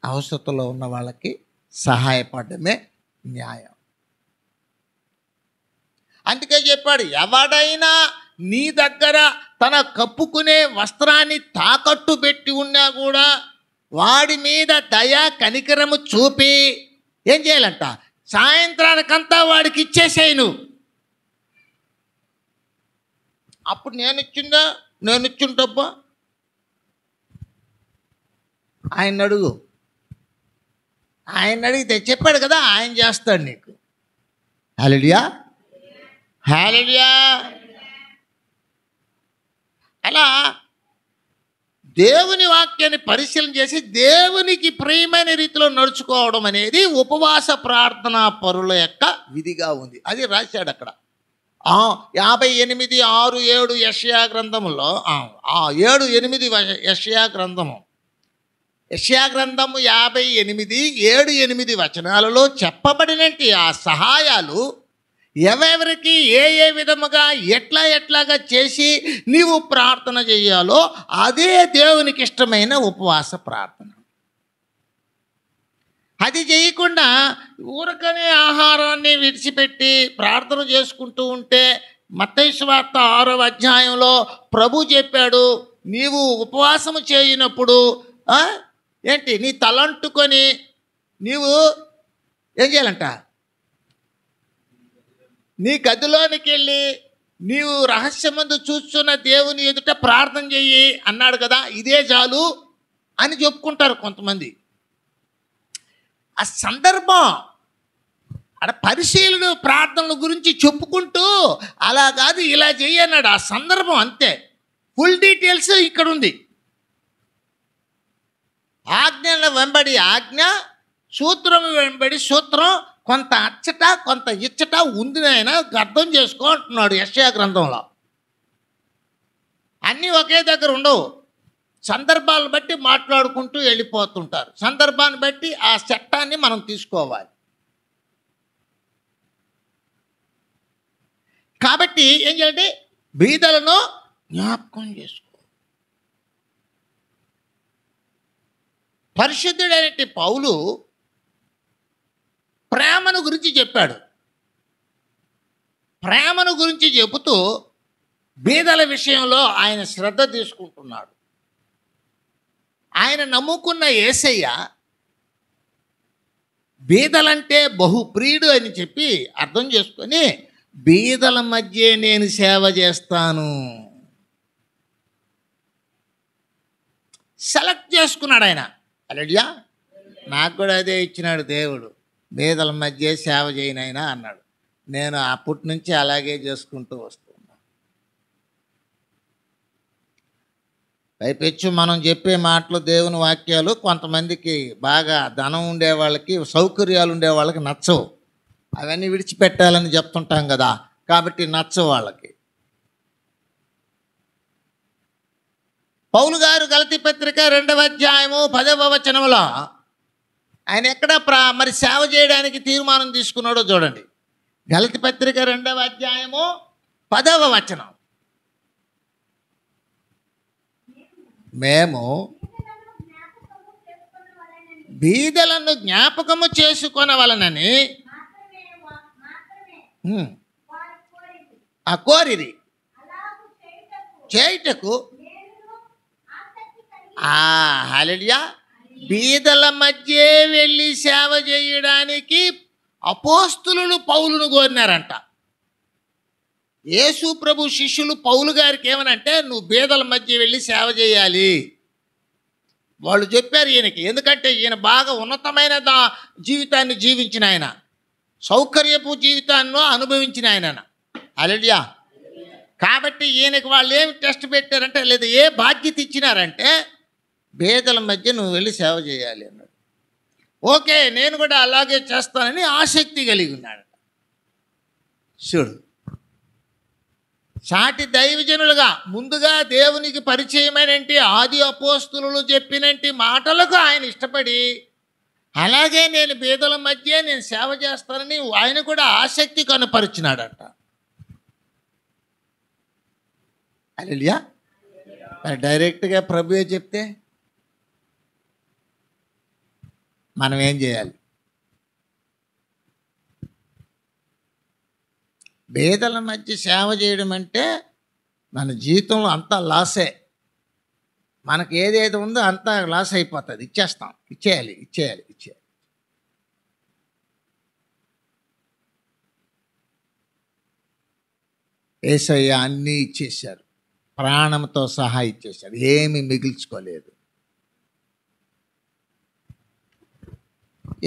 అవసరతలో ఉన్న వాళ్ళకి సహాయపడమే న్యాయం. అందుకే చెప్పాడు, ఎవడైనా నీ దగ్గర తన కప్పుకునే వస్త్రాన్ని తాకట్టు పెట్టి ఉన్నా కూడా వాడి మీద దయ కనికరము చూపి ఏం చేయాలంట, సాయంత్రానికంతా వాడికి ఇచ్చేసేయి నువ్వు. అప్పుడు నేను ఇచ్చిండబ్బా ఆయన అడుగు. ఆయన అడిగితే చెప్పాడు కదా, ఆయన చేస్తాడు నీకు. హల్లెలూయా, హల్లెలూయా. అలా దేవుని వాక్యాన్ని పరిశీలన చేసి దేవునికి ప్రియమైన రీతిలో నడుచుకోవడం అనేది ఉపవాస ప్రార్థనా పరుల యొక్క విధిగా ఉంది. అది రాశాడు అక్కడ 58:6-7 యెషయా గ్రంథములో, 7-8 యెషయా గ్రంథము 58:7-8 వచనాలలో చెప్పబడినట్టు ఆ సహాయాలు ఎవరెవరికి ఏ విధముగా ఎట్లాగా చేసి నీవు ప్రార్థన చేయాలో అదే దేవునికి ఇష్టమైన ఉపవాస ప్రార్థన. అది చేయకుండా ఊరకనే ఆహారాన్ని విడిచిపెట్టి ప్రార్థన చేసుకుంటూ ఉంటే, మత్తయి సువార్త 6వ అధ్యాయంలో ప్రభు చెప్పాడు, నీవు ఉపవాసము చేయనప్పుడు ఏంటి నీ తలంటుకొని నీవు ఏం చేయాలంట, నీ గదిలోనికి వెళ్ళి నీవు రహస్యమందు చూస్తున్న దేవుని ఎదుట ప్రార్థన చెయ్యి అన్నాడు కదా, ఇదే చాలు అని చెప్పుకుంటారు కొంతమంది. ఆ సందర్భం అక్కడ పరిశీలన ప్రార్థనల గురించి చెప్పుకుంటూ అలా కాదు ఇలా చెయ్యి అన్నాడు. ఆ సందర్భం అంతే, ఫుల్ డీటెయిల్స్ ఇక్కడ ఉంది. ఆజ్ఞల వెంబడి ఆజ్ఞ, సూత్రం వెంబడి సూత్రం, కొంత అచ్చట కొంత ఇచ్చట ఉంది, ఆయన అర్థం చేసుకో అంటున్నాడు యెషయా గ్రంథంలో. అన్నీ ఒకే దగ్గర ఉండవు, సందర్భాలను బట్టి మాట్లాడుకుంటూ వెళ్ళిపోతుంటారు. సందర్భాన్ని బట్టి ఆ చట్టాన్ని మనం తీసుకోవాలి. కాబట్టి ఏం చేయాలంటే బీదలను జ్ఞాపకం చేసుకో. పరిశుద్ధుడైన పౌలు ప్రేమను గురించి చెప్పాడు. ప్రేమను గురించి చెబుతూ బీదల విషయంలో ఆయన శ్రద్ధ తీసుకుంటున్నాడు. ఆయన నమ్ముకున్న యేసయ్య బీదలంటే బహుప్రియుడు అని చెప్పి అర్థం చేసుకొని బీదల మధ్య నేను సేవ చేస్తాను సెలెక్ట్ చేసుకున్నాడు ఆయన. అలెలుయా. నాకు కూడా అదే ఇచ్చినాడు దేవుడు, బీదల మధ్య సేవ చేయనైనా అన్నాడు. నేను అప్పటి నుంచి అలాగే చేసుకుంటూ వస్తున్నా. పైపెచ్చు మనం చెప్పే మాటలు, దేవుని వాక్యాలు కొంతమందికి బాగా ధనం ఉండే వాళ్ళకి, సౌకర్యాలు ఉండే వాళ్ళకి నచ్చవు. అవన్నీ విడిచిపెట్టాలని చెప్తుంటాం కదా, కాబట్టి నచ్చవు వాళ్ళకి. పౌలు గారు గలతీ పత్రిక 2వ అధ్యాయము 10వ వచనంలో ఆయన ఎక్కడ మరి సేవ చేయడానికి తీర్మానం తీసుకున్నాడో చూడండి. గలతీ పత్రిక 2వ అధ్యాయము 10వ వచనం. మేము బీదలను జ్ఞాపకము చేసుకొనవలనని ఆ కోరిరి చేయుటకు. హల్లెలూయా. బీదల మధ్య వెళ్ళి సేవ చేయడానికి అపోస్తులు పౌలును కోరినారంట. యేసు ప్రభు శిష్యులు పౌలు గారికి ఏమనంటే, నువ్వు బీదల మధ్య వెళ్ళి సేవ చేయాలి. వాళ్ళు చెప్పారు ఈయనకి, ఎందుకంటే ఈయన బాగా ఉన్నతమైన జీవితాన్ని జీవించిన ఆయన, సౌకర్యపు జీవితాన్ని అనుభవించిన ఆయన. హల్లెలూయా. కాబట్టి ఈయనకి వాళ్ళు ఏమి టెస్ట్ పెట్టారంటే, లేదా ఏ బాధ్యత ఇచ్చినారంటే, బీదల మధ్య నువ్వు వెళ్ళి సేవ చేయాలి అన్నాడు. ఓకే, నేను కూడా అలాగే చేస్తానని ఆసక్తి కలిగి ఉన్నాడు. చూడు, సాటి దైవజనులుగా ముందుగా దేవునికి పరిచయమైనటి ఆది అపోస్తులు చెప్పినటి మాటలకు ఆయన ఇష్టపడి, అలాగే నేను బీదల మధ్య నేను సేవ చేస్తానని ఆయన కూడా ఆసక్తి కనపరిచినాడట. హల్లెలూయా. డైరెక్ట్గా ప్రభువే చెప్తే మనం ఏం చేయాలి? బీదల మధ్య సేవ చేయడం అంటే మన జీవితంలో అంతా లాసే. మనకు ఏదేది ఉందో అంతా లాస్ అయిపోతుంది. ఇచ్చేయాలి. యేసయ్య అన్నీ ఇచ్చేశారు, ప్రాణంతో సహా ఇచ్చేశాడు, ఏమీ మిగిల్చుకోలేదు.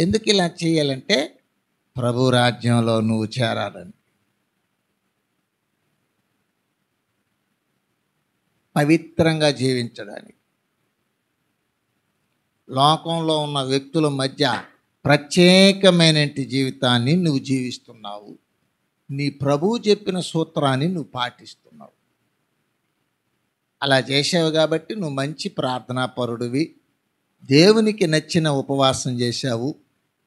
ఎందుకు ఇలా చేయాలంటే ప్రభు రాజ్యంలో నువ్వు చేరాలని, పవిత్రంగా జీవించడానికి. లోకంలో ఉన్న వ్యక్తుల మధ్య ప్రత్యేకమైన జీవితాన్ని నువ్వు జీవిస్తున్నావు. నీ ప్రభువు చెప్పిన సూత్రాన్ని నువ్వు పాటిస్తున్నావు. అలా చేసావు కాబట్టి నువ్వు మంచి ప్రార్థనాపరుడివి, దేవునికి నచ్చిన ఉపవాసం చేశావు.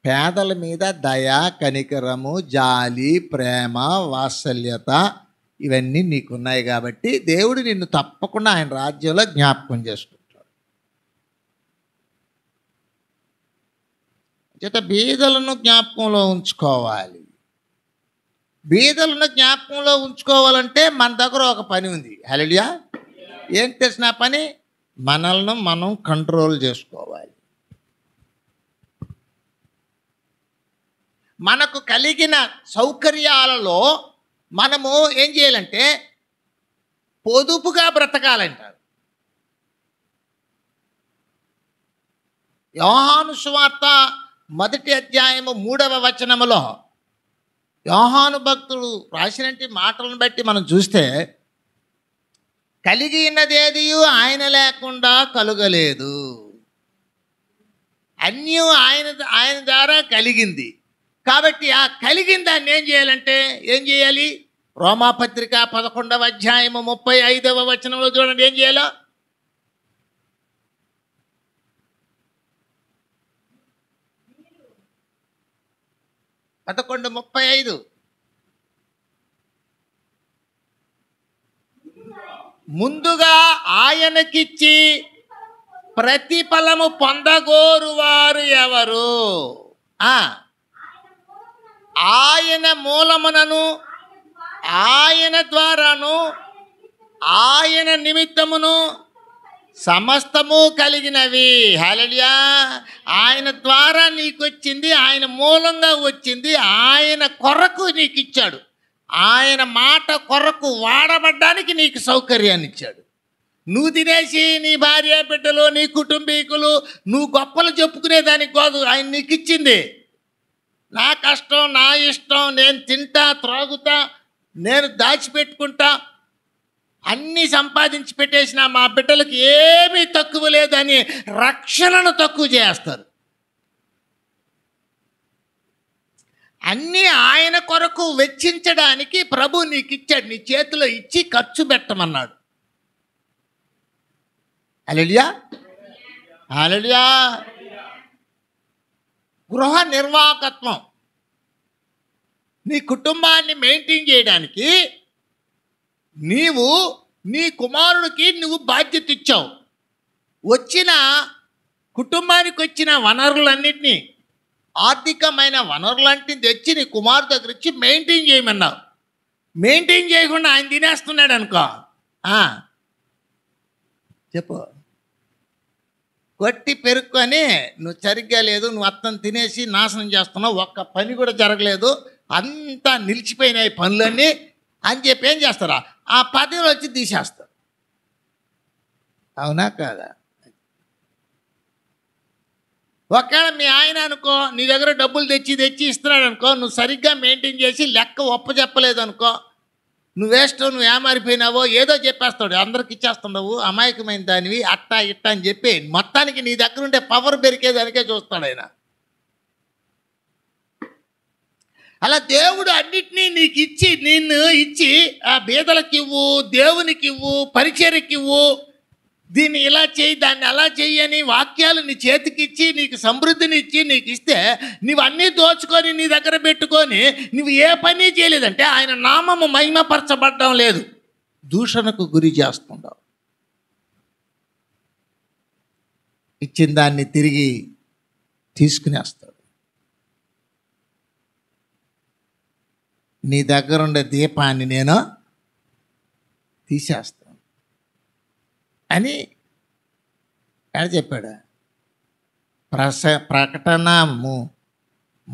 పేదల మీద దయ, కనికరము, జాలి, ప్రేమ, వాత్సల్యత ఇవన్నీ నీకున్నాయి కాబట్టి దేవుడు నిన్ను తప్పకుండా ఆయన రాజ్యంలో జ్ఞాపకం చేసుకుంటాడు. చేత బీదలను జ్ఞాపకంలో ఉంచుకోవాలి. బీదలను జ్ఞాపకంలో ఉంచుకోవాలంటే మన దగ్గర ఒక పని ఉంది. హల్లెలూయా. ఏం తెలిసిన పని? మనల్ని మనం కంట్రోల్ చేసుకోవాలి. మనకు కలిగిన సౌకర్యాలలో మనము ఏం చేయాలంటే పొదుపుగా బ్రతకాలంటారు. యోహాను సువార్త 1వ అధ్యాయము 3వ వచనములో యోహాను భక్తుడు రాసినటి మాటలను బట్టి మనం చూస్తే, కలిగి ఉన్నదేది ఆయన లేకుండా కలుగలేదు, అన్నీ ఆయన ద్వారా కలిగింది. కాబట్టి ఆ కలిగిన దాన్ని ఏం చేయాలంటే ఏం చేయాలి? రోమాపత్రిక 11వ అధ్యాయము 35వ వచనంలో చూడండి ఏం చేయాలో. పదకొండు 35. ముందుగా ఆయనకిచ్చి ప్రతిఫలము పొందగోరువారు ఎవరు? ఆయన మూలమునను, ఆయన ద్వారాను, ఆయన నిమిత్తమును సమస్తము కలిగినవి. హల్లెలూయా. ఆయన ద్వారా నీకు వచ్చింది, ఆయన మూలంగా వచ్చింది, ఆయన కొరకు నీకు ఇచ్చాడు. ఆయన మాట కొరకు వాడబడ్డానికి నీకు సౌకర్యాన్ని ఇచ్చాడు. నువ్వు తినేసి నీ భార్య బిడ్డలు, నీ కుటుంబీకులు నువ్వు గొప్పలు చెప్పుకునేదానికి కాదు ఆయన నీకు ఇచ్చింది. నా కష్టం, నా ఇష్టం, నేను తింటా, త్రాగుతా, నేను దాచిపెట్టుకుంటా, అన్నీ సంపాదించి పెట్టేసిన మా బిడ్డలకు ఏమీ తక్కువ లేదని రక్షణను తక్కువ చేస్తారు. అన్నీ ఆయన కొరకు వెచ్చించడానికి ప్రభు నీకు ఇచ్చాడు. నీ చేతిలో ఇచ్చి ఖర్చు పెట్టమన్నాడు. హల్లెలూయా, హల్లెలూయా. గృహ నిర్వాహకత్వం, నీ కుటుంబాన్ని మెయింటైన్ చేయడానికి నీవు నీ కుమారుడికి నువ్వు బాధ్యత ఇచ్చావు. వచ్చిన కుటుంబానికి వచ్చిన వనరులన్నింటినీ, ఆర్థికమైన వనరులన్నింటినీ తెచ్చి నీ కుమారుడు దగ్గర ఇచ్చి మెయింటైన్ చేయమన్నావు. మెయింటైన్ చేయకుండా ఆయన తినేస్తున్నాడు అనుకో, చెప్పు, కొట్టి పెరుక్కొని నువ్వు సరిగ్గా లేదు, నువ్వు అత్తను తినేసి నాశనం చేస్తున్నావు, ఒక్క పని కూడా జరగలేదు, అంతా నిలిచిపోయినాయి పనులన్నీ అని చెప్పి ఏం చేస్తారా? ఆ పదవిలో వచ్చి తీసేస్తారు. అవునా కాదా? ఒకవేళ మీ ఆయన అనుకో నీ దగ్గర డబ్బులు తెచ్చి ఇస్తున్నాడు అనుకో, నువ్వు సరిగ్గా మెయింటైన్ చేసి లెక్క ఒప్పచెప్పలేదు అనుకో, నువ్వు వేస్ట్, నువ్వు ఏమారిపోయినావో ఏదో చెప్పేస్తాడు, అందరికి ఇచ్చేస్తున్నావు, అమాయకమైన దానివి, అట్టా ఇట్టా అని చెప్పి మొత్తానికి నీ దగ్గర ఉండే పవర్ పెరిగేదానికే చూస్తాడు ఆయన. అలా దేవుడు అన్నిటినీ నీకు ఇచ్చి, నిన్ను ఇచ్చి ఆ బీదలకు ఇవ్వు, దేవునికి ఇవ్వు, పరిచర్యకి ఇవ్వు, దీన్ని ఇలా చేయి, దాన్ని అలా చెయ్యి అని వాక్యాలు నీ చేతికి ఇచ్చి నీకు సమృద్ధిని ఇచ్చి నీకు ఇస్తే నువ్వు అన్నీ దోచుకొని నీ దగ్గర పెట్టుకొని నువ్వు ఏ పని చేయలేదంటే ఆయన నామము మహిమపరచబడడం లేదు, దూషణకు గురి చేస్తుండవు. ఇచ్చిన దాన్ని తిరిగి తీసుకునేస్తాడు. నీ దగ్గరుండే దీపాన్ని నేను తీసేస్తాను అని ఎక్కడ చెప్పాడు? ప్రకటన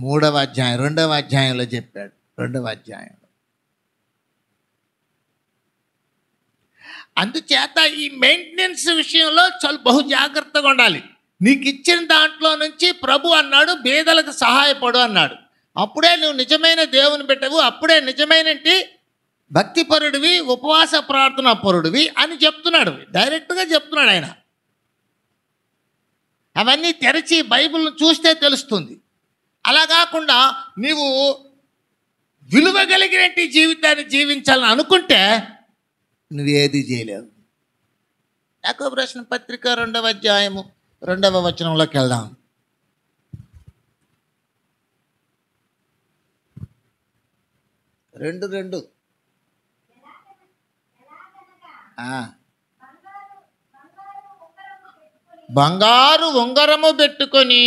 3వ అధ్యాయం 2వ అధ్యాయంలో చెప్పాడు. 2వ అధ్యాయంలో. అందుచేత ఈ మెయింటెనెన్స్ విషయంలో చాలా బహు జాగ్రత్తగా ఉండాలి. నీకు ఇచ్చిన దాంట్లో నుంచి ప్రభు అన్నాడు బీదలకు సహాయపడు అన్నాడు. అప్పుడే నువ్వు నిజమైన దేవుని బిడ్డవు, అప్పుడే నిజమైన భక్తిపరుడివి, ఉపవాస ప్రార్థనా పరుడివి అని చెప్తున్నాడు. డైరెక్ట్గా చెప్తున్నాడు ఆయన. అవన్నీ తెరిచి బైబిల్ను చూస్తే తెలుస్తుంది. అలా కాకుండా నీవు విలువ కలిగినట్టు జీవితాన్ని జీవించాలని అనుకుంటే నువ్వేది చేయలేవు. యాకోబు రాసిన పత్రిక 2వ అధ్యాయము 2వ వచనంలోకి వెళ్దాం. రెండు బంగారు ఉంగరము పెట్టుకొని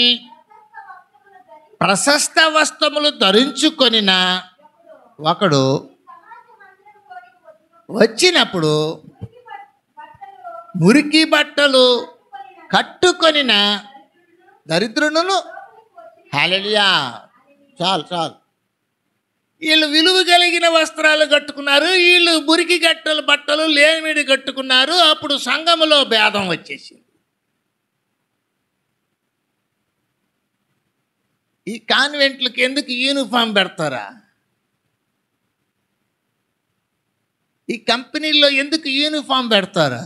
ప్రశస్త వస్త్రములు ధరించుకొనిన ఒకడు వచ్చినప్పుడు మురికి బట్టలు కట్టుకొనిన దరిద్రులను, హల్లెలూయా, చాలు, వీళ్ళు విలువ కలిగిన వస్త్రాలు కట్టుకున్నారు, వీళ్ళు మురికి గట్టలు బట్టలు లేమిడి కట్టుకున్నారు. అప్పుడు సంఘములో భేదం వచ్చేసింది. ఈ కాన్వెంట్లకు ఎందుకు యూనిఫామ్ పెడతారా? ఈ కంపెనీల్లో ఎందుకు యూనిఫామ్ పెడతారా?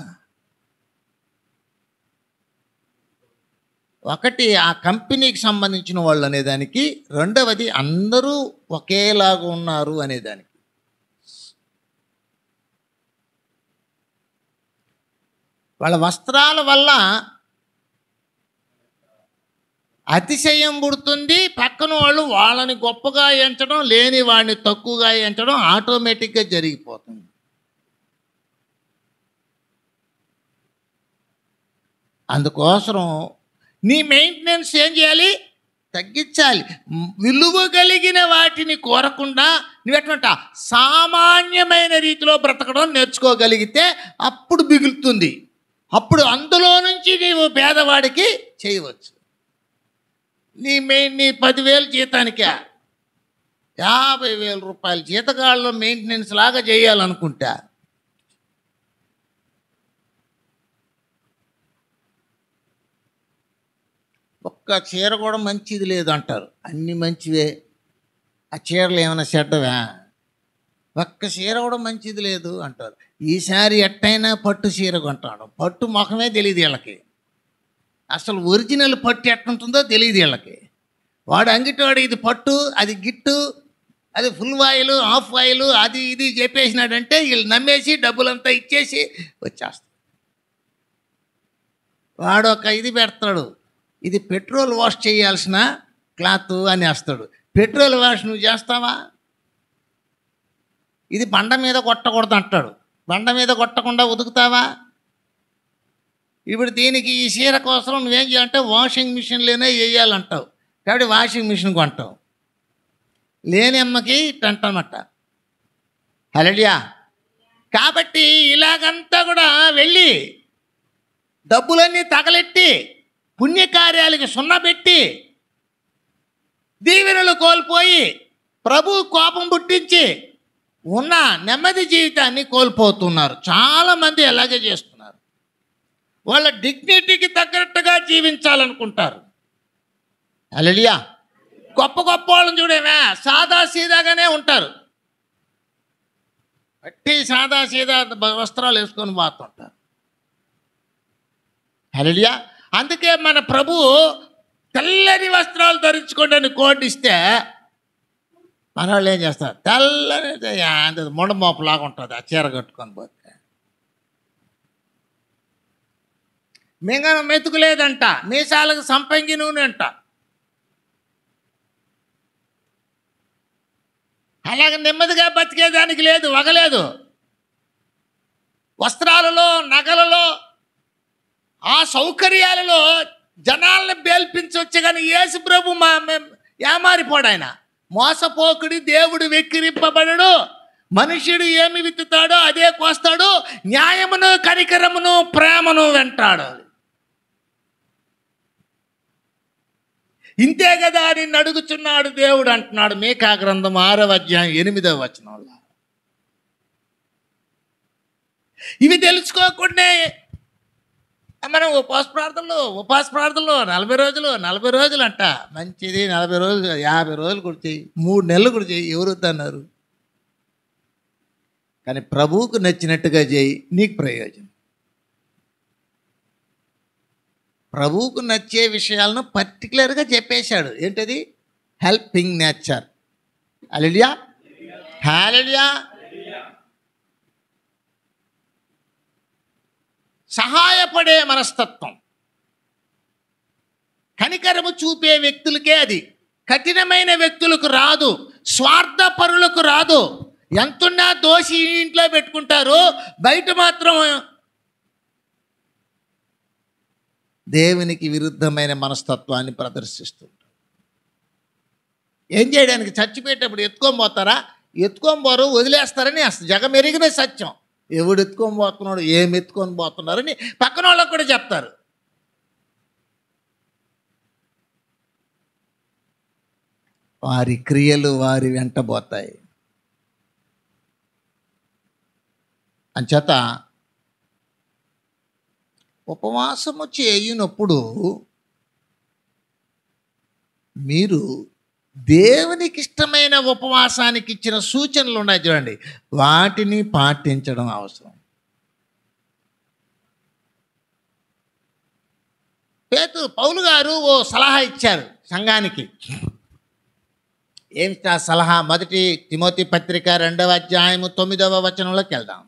ఒకటి ఆ కంపెనీకి సంబంధించిన వాళ్ళు అనేదానికి, రెండవది అందరూ ఒకేలాగా ఉన్నారు అనేదానికి. వాళ్ళ వస్త్రాల వల్ల అతిశయం పుడుతుంది. పక్కన వాళ్ళు వాళ్ళని గొప్పగా ఎంచడం, లేని వాడిని తక్కువగా ఎంచడం ఆటోమేటిక్గా జరిగిపోతుంది. అందుకోసం నీ మెయింటెనెన్స్ ఏం చేయాలి? తగ్గించాలి. విలువ కలిగిన వాటిని కోరకుండా నువ్వెట్లంట సామాన్యమైన రీతిలో బ్రతకడం నేర్చుకోగలిగితే అప్పుడు మిగులుతుంది. అప్పుడు అందులో నుంచి నీవు పేదవాడికి చేయవచ్చు. నీ 10,000 జీతానికే 50,000 రూపాయల జీతగాళ్ళు మెయింటెనెన్స్ లాగా చేయాలనుకుంటా ఒక్క చీర కూడా మంచిది లేదు అంటారు. అన్నీ మంచివే, ఆ చీరలు ఏమైనా చెడ్డవా? ఒక్క చీర కూడా మంచిది లేదు అంటారు. ఈసారి ఎట్టయినా పట్టు చీర కొంటాడు. పట్టు ముఖమే తెలియదు వీళ్ళకి. అసలు ఒరిజినల్ పట్టు ఎట్టుంటుందో తెలియదు వీళ్ళకి. వాడు అంగిటోడు ఇది పట్టు, అది గిట్టు, అది ఫుల్ ఆయిల్, హాఫ్ ఆయిల్, అది ఇది చెప్పేసినాడంటే వీళ్ళు నమ్మేసి డబ్బులంతా ఇచ్చేసి వచ్చేస్తాడు. వాడు ఒక ఇది పెడతాడు, ఇది పెట్రోల్ వాష్ చేయాల్సిన క్లాత్ అని వేస్తాడు. పెట్రోల్ వాష్ నువ్వు చేస్తావా? ఇది బండ మీద కొట్టకూడదు అంటాడు. బండ మీద కొట్టకుండా ఉతుకుతావా? ఇప్పుడు దీనికి ఈ చీర కోసం నువ్వేం చేయాలంటే వాషింగ్ మిషన్లోనే వేయాలంటావు. కాబట్టి వాషింగ్ మిషన్ కొంటావు. లేని అమ్మకి అంటనమాట. హల్లెలూయా. కాబట్టి ఇలాగంతా కూడా వెళ్ళి డబ్బులన్నీ తగలెట్టి పుణ్యకార్యాలకి సున్నబెట్టి దీవెనలు కోల్పోయి ప్రభు కోపం పుట్టించి ఉన్న నెమ్మది జీవితాన్ని కోల్పోతున్నారు. చాలామంది అలాగే చేస్తున్నారు. వాళ్ళ డిగ్నిటీకి తగ్గట్టుగా జీవించాలనుకుంటారు. హల్లెలూయా. గొప్ప గొప్ప వాళ్ళని చూడేవా సాదా సీదాగానే ఉంటారు. అట్టి సాదా సీదా వస్త్రాలు వేసుకొని పోతుంటారు. హల్లెలూయా. అందుకే మన ప్రభు తెల్లని వస్త్రాలు ధరించుకోండి అని కోడ్ ఇస్తే మన వాళ్ళు ఏం చేస్తారు? తెల్లని మొండమోపలాగా ఉంటుంది ఆ చీర కట్టుకొని పోతే. మింగ మెతుకులేదంట, మీసాలకు సంపంగి నూనె అంట. అలాగే నెమ్మదిగా బతికేదానికి లేదు, వగలేదు. వస్త్రాలలో, నగలలో, ఆ సౌకర్యాలలో జనాలను బేల్పించవచ్చు. కానీ యేసు ప్రభు ఏమారిపోడు. ఆయన మోసపోకుడి, దేవుడు వెక్కిరింపబడడు. మనుష్యుడు ఏమి విత్తుతాడో అదే కోస్తాడు. న్యాయమును, కనికరమును, ప్రేమను వెంటాడు. ఇంతే కదా నిన్ను అడుగుచున్నాడు దేవుడు అంటున్నాడు మీకా గ్రంథం 6వ అధ్యాయం 8వ వచనంలో. ఇవి తెలుసుకోకుండా మనం ఉపవాస ప్రార్థనలు 40 రోజులు అంట. మంచిది, 40 రోజులు 50 రోజులు కూడా చేయి, 3 నెలలు కూడా చేయి, ఎవరు వద్దన్నారు? కానీ ప్రభువుకు నచ్చినట్టుగా చేయి, నీకు ప్రయోజనం. ప్రభువుకు నచ్చే విషయాలను పర్టికులర్గా చెప్పేశాడు. ఏంటది? Helping nature. Hallelujah, hallelujah. సహాయపడే మనస్తత్వం, కనికరము చూపే వ్యక్తులకే అది. కఠినమైన వ్యక్తులకు రాదు, స్వార్థపరులకు రాదు. ఎంతున్నా దోషి ఇంట్లో పెట్టుకుంటారు, బయట మాత్రం దేవునికి విరుద్ధమైన మనస్తత్వాన్ని ప్రదర్శిస్తుంటారు. ఏం చేయడానికి? చచ్చిపోయేటప్పుడు ఎత్తుకొని పోతారా? ఎత్తుకొని పోరు, వదిలేస్తారని జగమెరిగిన సత్యం. ఎవడు ఎత్తుకొని పోతున్నాడు, ఏమి ఎత్తుకొని పోతున్నారని పక్కన వాళ్ళకు కూడా చెప్తారు. వారి క్రియలు వారి వెంట పోతాయి. అంచేత ఉపవాసము చేయునప్పుడు మీరు దేవునికి ఇష్టమైన ఉపవాసానికి ఇచ్చిన సూచనలు ఉన్నాయి చూడండి, వాటిని పాటించడం అవసరం. పౌలు గారు ఓ సలహా ఇచ్చారు సంఘానికి. ఏమిటి ఆ సలహా? 1 తిమోతి పత్రిక 2వ అధ్యాయము 9వ వచనంలోకి వెళ్దాం.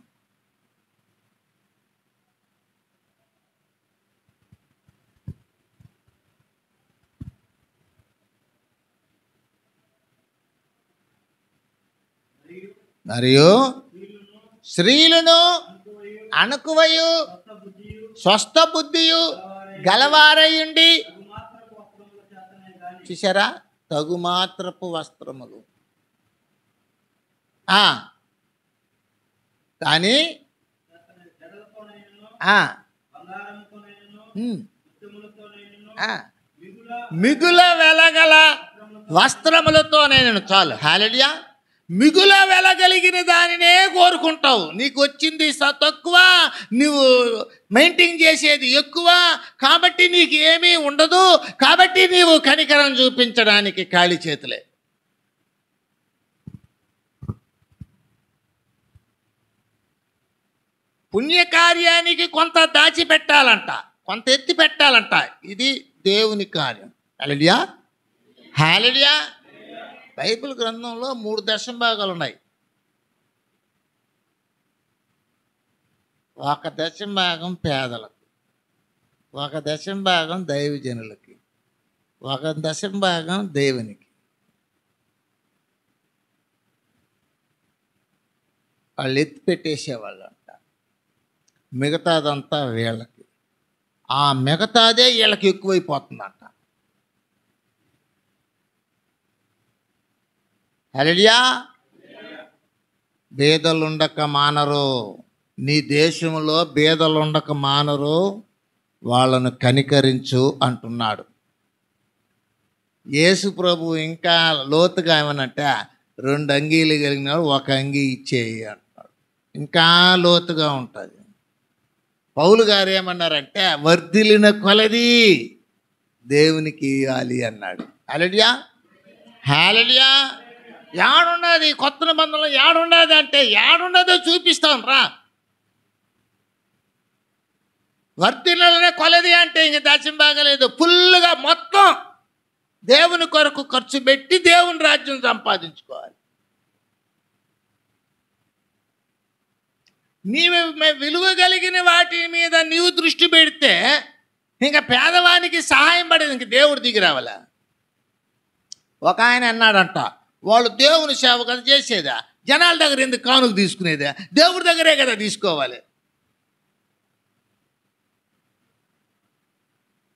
మరియు స్త్రీలను అణకువయు, స్వస్థ బుద్ధియు గలవారయుండి, చూసారా, తగుమాత్రపు వస్త్రములు. కానీ మిగుల వెలగల వస్త్రములతో నేను, చాలు, హల్లెలూయా. మిగుల వెలగలిగిన దానినే కోరుకుంటావు. నీకు వచ్చింది తక్కువ, నువ్వు మెయింటైన్ చేసేది ఎక్కువ, కాబట్టి నీకు ఏమీ ఉండదు. కాబట్టి నీవు కనికరం చూపించడానికి ఖాళీ చేతులే. పుణ్యకార్యానికి కొంత దాచిపెట్టాలంట, కొంత ఎత్తి పెట్టాలంట. ఇది దేవుని కార్యం. హల్లెలూయా, హల్లెలూయా. బైబిల్ గ్రంథంలో 3 దశంభాగాలు ఉన్నాయి. ఒక దశంభాగం పేదలకు, ఒక దశంభాగం దైవజనులకి, ఒక దశంభాగం దేవునికి. వాళ్ళు ఎత్తి పెట్టేసేవాళ్ళంట. మిగతాదంతా వీళ్ళకి. ఆ మిగతాదే వీళ్ళకి ఎక్కువైపోతుందంట. హల్లెలూయా. బేదలుండక మానరు, నీ దేశంలో బేదలుండక మానరు, వాళ్ళను కనికరించు అంటున్నాడు యేసు ప్రభు. ఇంకా లోతుగా ఏమనంటే 2 అంగీలు కలిగిన ఒక అంగీ ఇచ్చేయి అంటున్నాడు. ఇంకా లోతుగా ఉంటుంది. పౌలు గారు ఏమన్నారంటే వర్ధిల్లిన కొలది దేవునికి ఇవ్వాలి అన్నాడు. హల్లెలూయా, హల్లెలూయా. ఏడున్నది కొత్త నిబంధనలో? ఏడున్నది అంటే ఏడున్నదో చూపిస్తాను రా. వర్ధిల్లిన కొలది అంటే ఇంక దాచిన బాగలేదు. ఫుల్గా మొత్తం దేవుని కొరకు ఖర్చు పెట్టి దేవుని రాజ్యం సంపాదించుకోవాలి. నీవు విలువ కలిగిన వాటి మీద నీవు దృష్టి పెడితే ఇంకా పేదవానికి సహాయం పడేది, ఇంక దేవుడు దిగి రావాలా. ఒక ఆయన అన్నాడంట, వాళ్ళు దేవుని సేవ కదా చేసేదా, జనాల దగ్గర ఎందుకు కానుక తీసుకునేదా, దేవుడి దగ్గరే కదా తీసుకోవాలి.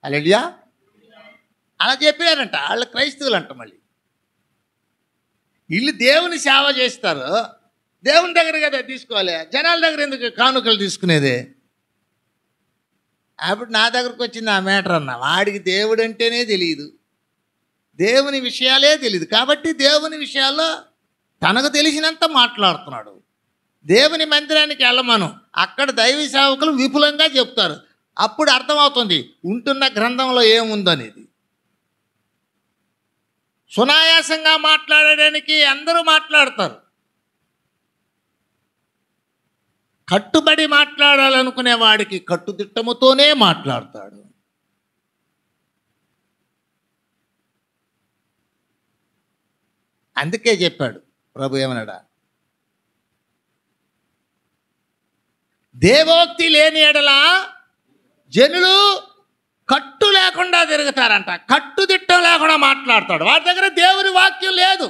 హల్లెలూయా. అలా చెప్పారంట. వాళ్ళు క్రైస్తవులు అంట. మళ్ళీ వీళ్ళు దేవుని సేవ చేస్తారు, దేవుని దగ్గర కదా తీసుకోవాలి, జనాల దగ్గర ఎందుకు కానుకలు తీసుకునేది. అప్పుడు నా దగ్గరకు వచ్చింది ఆ మేటర్ అన్న. వాడికి దేవుడు అంటేనే తెలియదు, దేవుని విషయాలే తెలియదు. కాబట్టి దేవుని విషయాల్లో తనకు తెలిసినంత మాట్లాడుతున్నాడు. దేవుని మందిరానికి వెళ్ళమను, అక్కడ దైవ సేవకులు విపులంగా చెప్తారు. అప్పుడు అర్థమవుతుంది ఉంటున్న గ్రంథంలో ఏముందనేది. సునాయాసంగా మాట్లాడడానికి అందరూ మాట్లాడతారు. కట్టుబడి మాట్లాడాలనుకునే వాడికి కట్టుదిట్టముతోనే మాట్లాడతాడు. అందుకే చెప్పాడు ప్రభు ఏమన్నాడా, దేవోక్తి లేని ఎడల జనులు కట్టు లేకుండా తిరుగుతారంట. కట్టుదిట్టం లేకుండా మాట్లాడతాడు. వాడి దగ్గర దేవుని వాక్యం లేదు.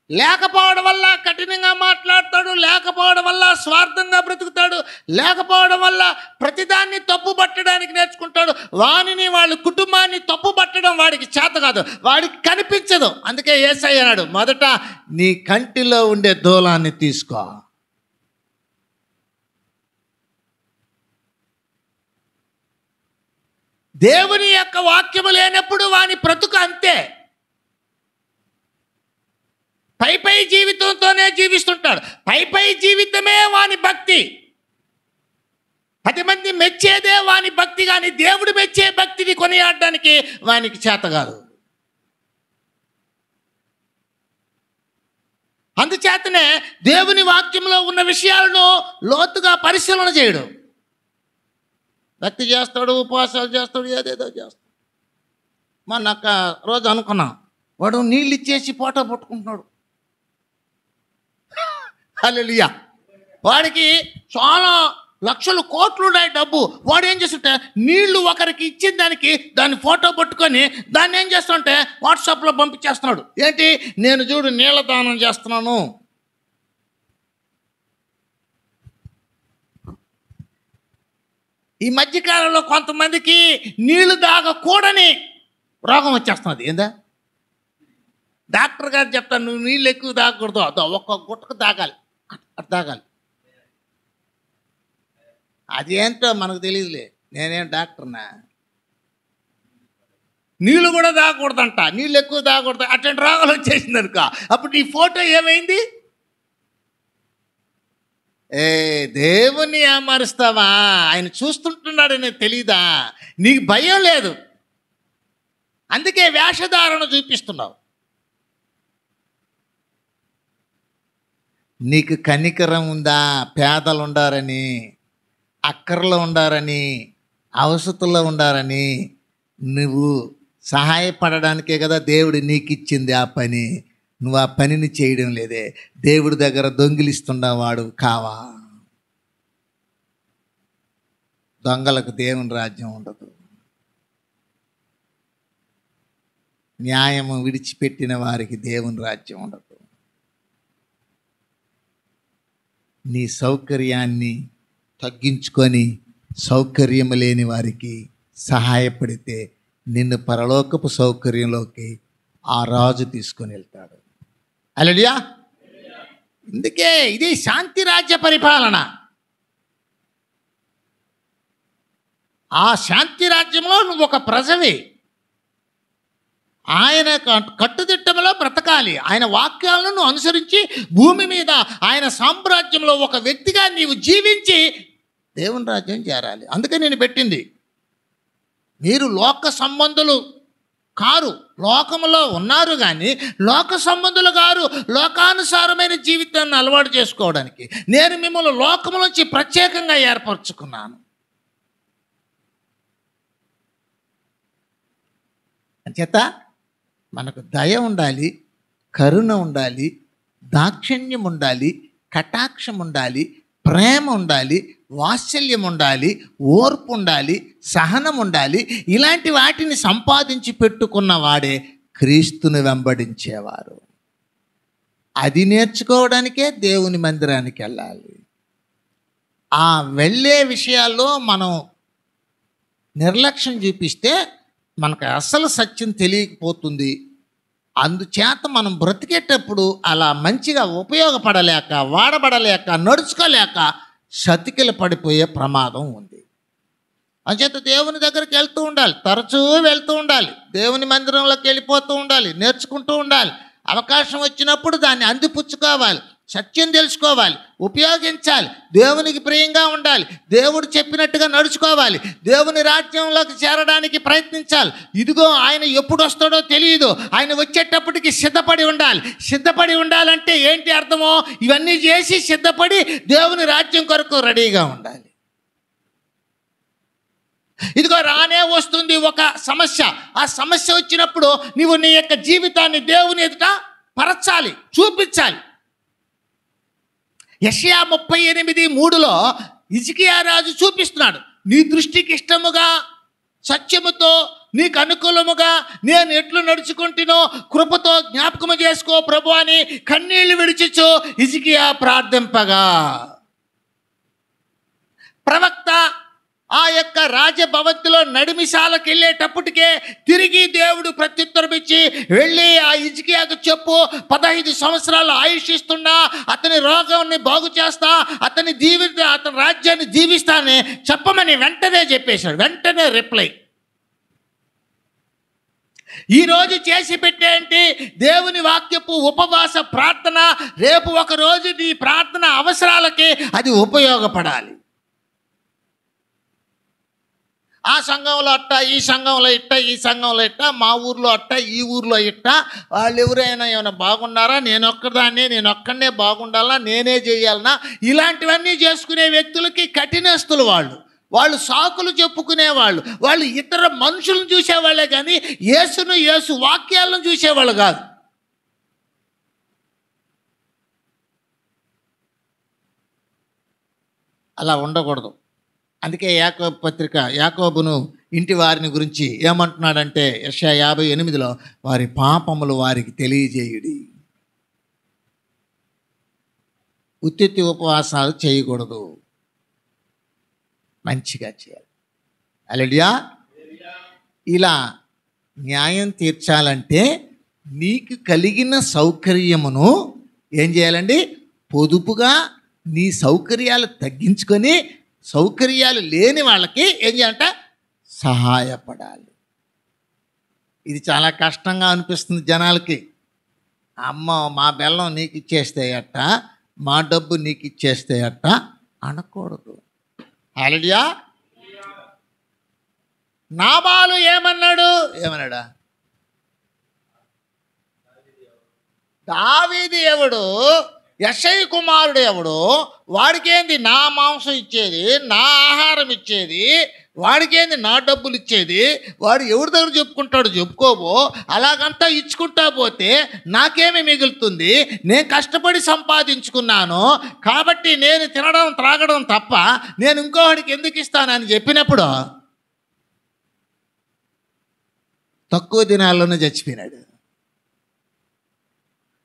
లేకపోవడం వల్ల కఠినంగా మాట్లాడతాడు, లేకపోవడం వల్ల స్వార్థంగా బ్రతుకుతాడు, లేకపోవడం వల్ల ప్రతిదాన్ని తప్పు పట్టడానికి నేర్చుకుంటాడు. వానిని వాళ్ళ కుటుంబాన్ని తప్పు పట్టడం వాడికి చేత కాదు, వాడికి కనిపించదు. అందుకే యేసయ్య అన్నాడు, మొదట నీ కంటిలో ఉండే దూలాన్ని తీసుకో. దేవుని యొక్క వాక్యము లేనప్పుడు వాని బ్రతుకు అంతే. పై జీవితంతోనే జీవిస్తుంటాడు. పై జీవితమే వాని భక్తి. 10 మంది మెచ్చేదే వాని భక్తి, కానీ దేవుడు మెచ్చే భక్తిని కొనియాడడానికి వానికి చేత కాదు. అందుచేతనే దేవుని వాక్యంలో ఉన్న విషయాలను లోతుగా పరిశీలన చేయడు. భక్తి చేస్తాడు, ఉపవాసాలు చేస్తాడు, ఏదేదో చేస్తాడు. మొన్న ఒక రోజు అనుకున్నాం, వాడు నీళ్ళు ఇచ్చేసి ఫోటో పట్టుకుంటున్నాడు. హల్లెలూయా. వాడికి చాలా లక్షలు కోట్లు ఉన్నాయి డబ్బు. వాడు ఏం చేస్తుంటే నీళ్లు ఒకరికి ఇచ్చిన దానికి దాన్ని ఫోటో పట్టుకొని దాన్ని ఏం చేస్తుంటే వాట్సాప్లో పంపించేస్తున్నాడు. ఏంటి, నేను చూడు నీళ్ళ దానం చేస్తున్నాను. ఈ మధ్యకాలంలో కొంతమందికి నీళ్లు తాగకూడని రోగం వచ్చేస్తుంది. ఏందా? డాక్టర్ గారు చెప్తాను, నువ్వు నీళ్ళు ఎక్కువ తాగకూడదు, అదో ఒక్క గుట్టకు తాగాలి, అటు తాగాలి. అదేంటో మనకు తెలియదులే, నేనేం డాక్టర్నా. నీళ్ళు కూడా తాగకూడదంట, నీళ్ళు ఎక్కువ తాగకూడదు, అట్లాంటి రోగాలు వచ్చేసింది అనుకో. అప్పుడు ఈ ఫోటో ఏమైంది? దేవుణ్ణి ఏమరుస్తావా? ఆయన చూస్తుంటున్నాడని తెలీదా? నీకు భయం లేదు, అందుకే వేషధారణ చూపిస్తున్నావు. నీకు కనికరం ఉందా? పేదలు ఉండారని, అక్కర్లో ఉండారని, అవసతుల్లో ఉండారని నువ్వు సహాయపడడానికే కదా దేవుడు నీకు ఇచ్చింది ఆ పని. నువ్వు ఆ పనిని చేయడం లేదే. దేవుడి దగ్గర దొంగిలిస్తున్నవాడు కావా? దొంగలకు దేవుని రాజ్యం ఉండదు. న్యాయము విడిచిపెట్టిన వారికి దేవుని రాజ్యం ఉండదు. నీ సౌకర్యాన్ని తగ్గించుకొని సౌకర్యము లేని వారికి సహాయపడితే నిన్ను పరలోకపు సౌకర్యంలోకి ఆ రాజు తీసుకొని వెళ్తాడు. హల్లెలూయా. అందుకే ఇది శాంతి రాజ్య పరిపాలన. ఆ శాంతి రాజ్యంలో నువ్వు ఒక ప్రజవి. ఆయన కట్టుదిట్టంలో బ్రతకాలి. ఆయన వాక్యాలను అనుసరించి భూమి మీద ఆయన సామ్రాజ్యంలో ఒక వ్యక్తిగా నీవు జీవించి దేవుని రాజ్యం చేరాలి. అందుకే నేను పెట్టింది. మీరు లోక సంబంధులు కారు, లోకములో ఉన్నారు కానీ లోక సంబంధులు కారు. లోకానుసారమైన జీవితాన్ని అలవాటు చేసుకోవడానికి నేను మిమ్మల్ని లోకములోంచి ప్రత్యేకంగా ఏర్పరచుకున్నాను. అంచేత మనకు దయ ఉండాలి, కరుణ ఉండాలి, దాక్షిణ్యం ఉండాలి, కటాక్షం ఉండాలి, ప్రేమ ఉండాలి, వాత్సల్యం ఉండాలి, ఓర్పు ఉండాలి, సహనం ఉండాలి. ఇలాంటి వాటిని సంపాదించి పెట్టుకున్న వాడే క్రీస్తుని వెంబడించేవారు. అది నేర్చుకోవడానికే దేవుని మందిరానికి వెళ్ళాలి. ఆ వెళ్ళే విషయాల్లో మనం నిర్లక్ష్యం చూపిస్తే మనకు అసలు సత్యం తెలియకపోతుంది. అందుచేత మనం బ్రతికేటప్పుడు అలా మంచిగా ఉపయోగపడలేక, వాడబడలేక, నడుచుకోలేక సతికిల పడిపోయే ప్రమాదం ఉంది. అంచేత దేవుని దగ్గరికి వెళ్తూ ఉండాలి, తరచూ వెళ్తూ ఉండాలి, దేవుని మందిరంలోకి వెళ్ళిపోతూ ఉండాలి, నేర్చుకుంటూ ఉండాలి. అవకాశం వచ్చినప్పుడు దాన్ని అందిపుచ్చుకోవాలి, సత్యం తెలుసుకోవాలి, ఉపయోగించాలి, దేవునికి ప్రియంగా ఉండాలి, దేవుడు చెప్పినట్టుగా నడుచుకోవాలి, దేవుని రాజ్యంలోకి చేరడానికి ప్రయత్నించాలి. ఇదిగో ఆయన ఎప్పుడు వస్తాడో తెలియదు, ఆయన వచ్చేటప్పటికి సిద్ధపడి ఉండాలి. సిద్ధపడి ఉండాలంటే ఏంటి అర్థమో? ఇవన్నీ చేసి సిద్ధపడి దేవుని రాజ్యం కొరకు రెడీగా ఉండాలి. ఇదిగో రానే వస్తుంది ఒక సమస్య. ఆ సమస్య వచ్చినప్పుడు నీవు నీ యొక్క జీవితాన్ని దేవుని ఎదుట పరచాలి, చూపించాలి. యెషయా 38:3 హిజ్కియా రాజు చూపిస్తున్నాడు. నీ దృష్టికి ఇష్టముగా సత్యముతో నీకు అనుకూలముగా నేను ఎట్లు నడుచుకుంటునో కృపతో జ్ఞాపకము చేసుకో ప్రభు అని కన్నీళ్లు విడిచిచు హిజ్కియా ప్రార్థింపగా, ప్రవక్త ఆ యొక్క రాజభవంతిలో నడిమిశాలకు వెళ్ళేటప్పటికే తిరిగి దేవుడు ప్రత్యుత్తరం ఇచ్చి వెళ్ళి ఆ హిజ్కియాకు చెప్పు, 15 సంవత్సరాలు ఆయుష్ ఇస్తున్నా, అతని రోగాన్ని బాగు చేస్తా, అతని రాజ్యాన్ని దీవిస్తానని చెప్పమని వెంటనే చెప్పేశాడు. వెంటనే రిప్లై. ఈరోజు చేసి పెట్టేంటి? దేవుని వాక్యపు ఉపవాస ప్రార్థన. రేపు ఒకరోజు నీ ప్రార్థన అవసరాలకి అది ఉపయోగపడాలి. ఆ సంఘంలో అట్ట, ఈ సంఘంలో ఇట్ట, ఈ సంఘంలో ఇట్ట, మా ఊర్లో అట్ట, ఈ ఊర్లో ఇట్ట, వాళ్ళు ఎవరైనా ఏమైనా బాగున్నారా, నేను ఒక్కడనే బాగుండాలా, నేనే చేయాలనా? ఇలాంటివన్నీ చేసుకునే వ్యక్తులకి కఠినస్తులు వాళ్ళు సాకులు చెప్పుకునేవాళ్ళు. వాళ్ళు ఇతర మనుషులను చూసేవాళ్ళే కానీ యేసు వాక్యాలను చూసేవాళ్ళు కాదు. అలా ఉండకూడదు. అందుకే యాకోబు పత్రిక యాకోబును ఇంటి వారిని గురించి ఏమంటున్నాడంటే యెషయా 58 వారి పాపములు వారికి తెలియజేయుడి. ఉత్తిత్తి ఉపవాసాలు చేయకూడదు, మంచిగా చేయాలి. హల్లెలూయా. ఇలా న్యాయం తీర్చాలంటే నీకు కలిగిన సౌకర్యమును ఏం చేయాలండి? పొదుపుగా నీ సౌకర్యాలు తగ్గించుకొని సౌకర్యాలు లేని వాళ్ళకి ఏం చేయాలంట? సహాయపడాలి. ఇది చాలా కష్టంగా అనిపిస్తుంది జనాలకి. అమ్మ మా బెల్లం నీకు ఇచ్చేస్తే అట్ట, మా డబ్బు నీకు ఇచ్చేస్తే అట్ట అనకూడదు. హల్లెలూయా. నాబాలు ఏమన్నాడా? దావీదు ఎవడు? యెషయి కుమారుడు ఎవడు? వాడికేంది నా మాంసం ఇచ్చేది, నా ఆహారం ఇచ్చేది? వాడికేంది నా డబ్బులు ఇచ్చేది? వాడు ఎవరి దగ్గర చెప్పుకుంటాడు? చెప్పుకోబో. అలాగంతా ఇచ్చుకుంటా పోతే నాకేమి మిగులుతుంది? నేను కష్టపడి సంపాదించుకున్నాను కాబట్టి నేను తినడం త్రాగడం తప్ప నేను ఇంకోవాడికి ఎందుకు ఇస్తానని చెప్పినప్పుడు తక్కువ దినాల్లోనే చచ్చిపోయినాడు.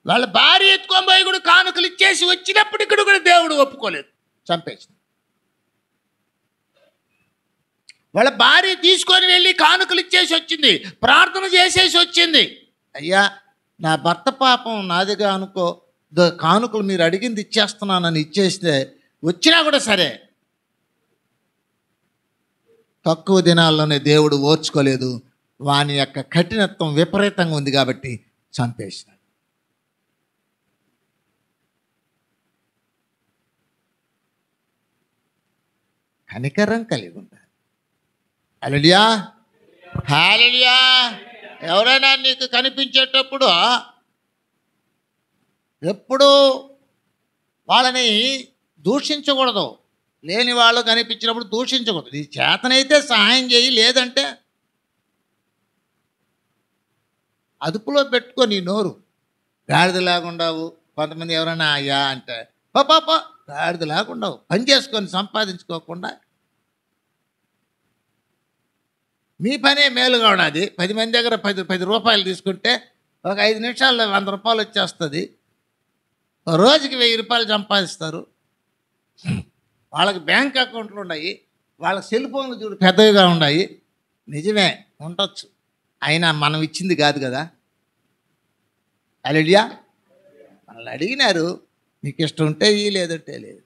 వాళ్ళ భార్య ఎత్తుకొని పోయి కూడా కానుకలు ఇచ్చేసి వచ్చినప్పటికీ కూడా దేవుడు ఒప్పుకోలేదు, చంపేసింది. వాళ్ళ భార్య తీసుకొని వెళ్ళి కానుకలు ఇచ్చేసి వచ్చింది, ప్రార్థన చేసేసి వచ్చింది. అయ్యా నా భర్త పాపం నాదిగా అనుకో, కానుకలు మీరు అడిగింది ఇచ్చేస్తున్నానని ఇచ్చేస్తే వచ్చినా కూడా సరే. తక్కువ దినాల్లోనే దేవుడు ఓర్చుకోలేదు. వాని యొక్క కఠినత్వం విపరీతంగా ఉంది కాబట్టి చంపేసినాడు. కనికరం కలిగి ఉండాలి. హల్లెలూయా. హల్లెలూయా. ఎవరైనా నీకు కనిపించేటప్పుడు ఎప్పుడూ వాళ్ళని దూషించకూడదు. లేని వాళ్ళు కనిపించినప్పుడు దూషించకూడదు. నీ చేతనైతే సహాయం చేయి, లేదంటే అదుపులో పెట్టుకో నీ నోరు. గాడిద లేకుండావు. కొంతమంది ఎవరైనా అయ్యా అంటే పాప గాడిద లేకుండావు, పని చేసుకొని సంపాదించుకోకుండా మీ పనే మేలుగా ఉన్నది. 10 మంది దగ్గర 10 రూపాయలు తీసుకుంటే ఒక 5 నిమిషాల్లో 100 రూపాయలు వచ్చేస్తుంది. రోజుకి 1000 రూపాయలు సంపాదిస్తారు. వాళ్ళకి బ్యాంక్ అకౌంట్లు ఉన్నాయి, వాళ్ళకి సెల్ ఫోన్లు చూడు పెద్దవిగా ఉన్నాయి. నిజమే ఉండొచ్చు, అయినా మనం ఇచ్చింది కాదు కదా. హల్లెలూయా. మనల్ని అడిగినారు, నీకు ఇష్టం ఉంటే ఈ, లేదంటే లేదు.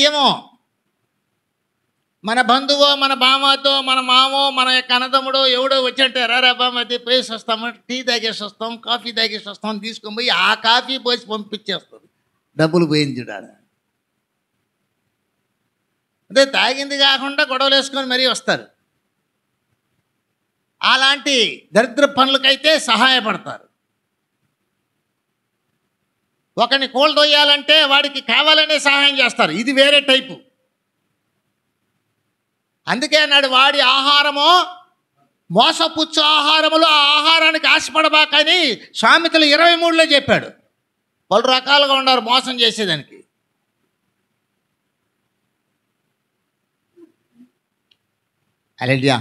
ఏమో మన బంధువో మన బామతో మన మామో మన యొక్క అన్నదమ్ముడో ఎవడో వచ్చంటే రారా బామతి పోయేసి వస్తాము, టీ తాగేసి వస్తాం, కాఫీ తాగేసి వస్తాం, తీసుకొని పోయి ఆ కాఫీ పోసి పంపించేస్తారు. డబ్బులు పోయింది చూడాలి. అదే తాగింది కాకుండా గొడవలు వేసుకొని మరీ వస్తారు. అలాంటి దరిద్ర పనులకైతే సహాయపడతారు. ఒకరిని కోళ్ళు తోయాలంటే వాడికి కావాలనే సహాయం చేస్తారు. ఇది వేరే టైపు. అందుకే అన్నాడు, వాడి ఆహారము మోసపుచ్చు ఆహారములు, ఆ ఆహారానికి ఆశపడబాకని సామెతలు 23లో చెప్పాడు. పలు రకాలుగా ఉన్నారు మోసం చేసేదానికి. హల్లెలూయా.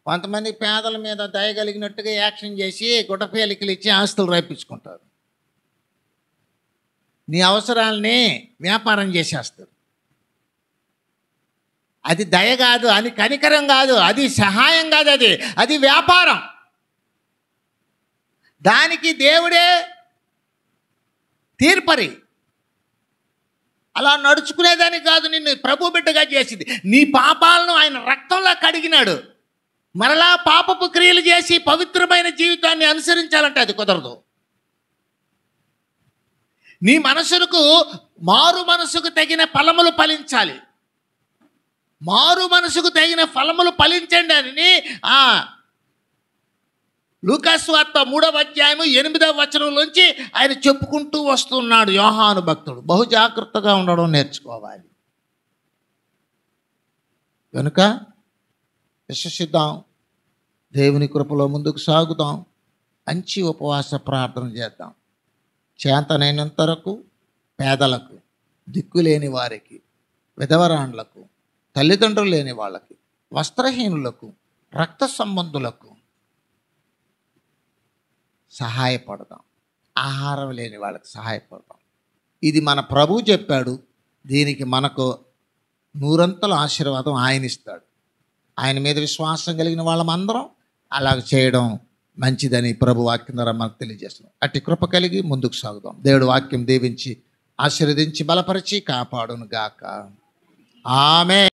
కొంతమంది పేదల మీద దయగలిగినట్టుగా యాక్షన్ చేసి గుడ్డపేలికలు ఇచ్చి ఆస్తులు రైపించుకుంటారు. నీ అవసరాలని వ్యాపారం చేసేస్తారు. అది దయ కాదు, అది కనికరం కాదు, అది సహాయం కాదు, అది వ్యాపారం. దానికి దేవుడే తీర్పరి. అలా నడుచుకునేదానికి కాదు నిన్ను ప్రభు బిడ్డగా చేసింది. నీ పాపాలను ఆయన రక్తంలో కడిగినాడు. మరలా పాపపు క్రియలు చేసి పవిత్రమైన జీవితాన్ని అనుసరించాలంటే అది కుదరదు. నీ మనసుకు మారు మనసుకు తగిన ఫలములు ఫలించాలి. మారు మనసుకు తగిన ఫలములు ఫలించండి అని లూకాసు వార్త 3వ అధ్యాయము 8వ వచనంలోంచి ఆయన చెప్పుకుంటూ వస్తున్నాడు. యోహాను భక్తుడు బహు జాగ్రత్తగా ఉండడం నేర్చుకోవాలి. కనుక విశ్వసిద్దాం, దేవుని కృపలో ముందుకు సాగుదాం, మంచి ఉపవాస ప్రార్థన చేద్దాం. చేతనైనంత వరకు పేదలకు, దిక్కులేని వారికి, విధవరాండ్లకు, తల్లిదండ్రులు లేని వాళ్ళకి, వస్త్రహీనులకు, రక్త సంబంధులకు సహాయపడదాం. ఆహారం లేని వాళ్ళకి సహాయపడదాం. ఇది మన ప్రభువు చెప్పాడు. దీనికి మనకు నూరంతల ఆశీర్వాదం ఆయన ఇస్తాడు. ఆయన మీద విశ్వాసం కలిగిన వాళ్ళమందరం అలాగ చేయడం మంచిదని ప్రభు వాక్యం ద్వారా మనకు తెలియజేస్తున్నాం. అట్టి కృప కలిగి ముందుకు సాగుదాం. దేవుడు వాక్యం దీవించి ఆశీర్వదించి బలపరిచి కాపాడును గాక. ఆమేన్.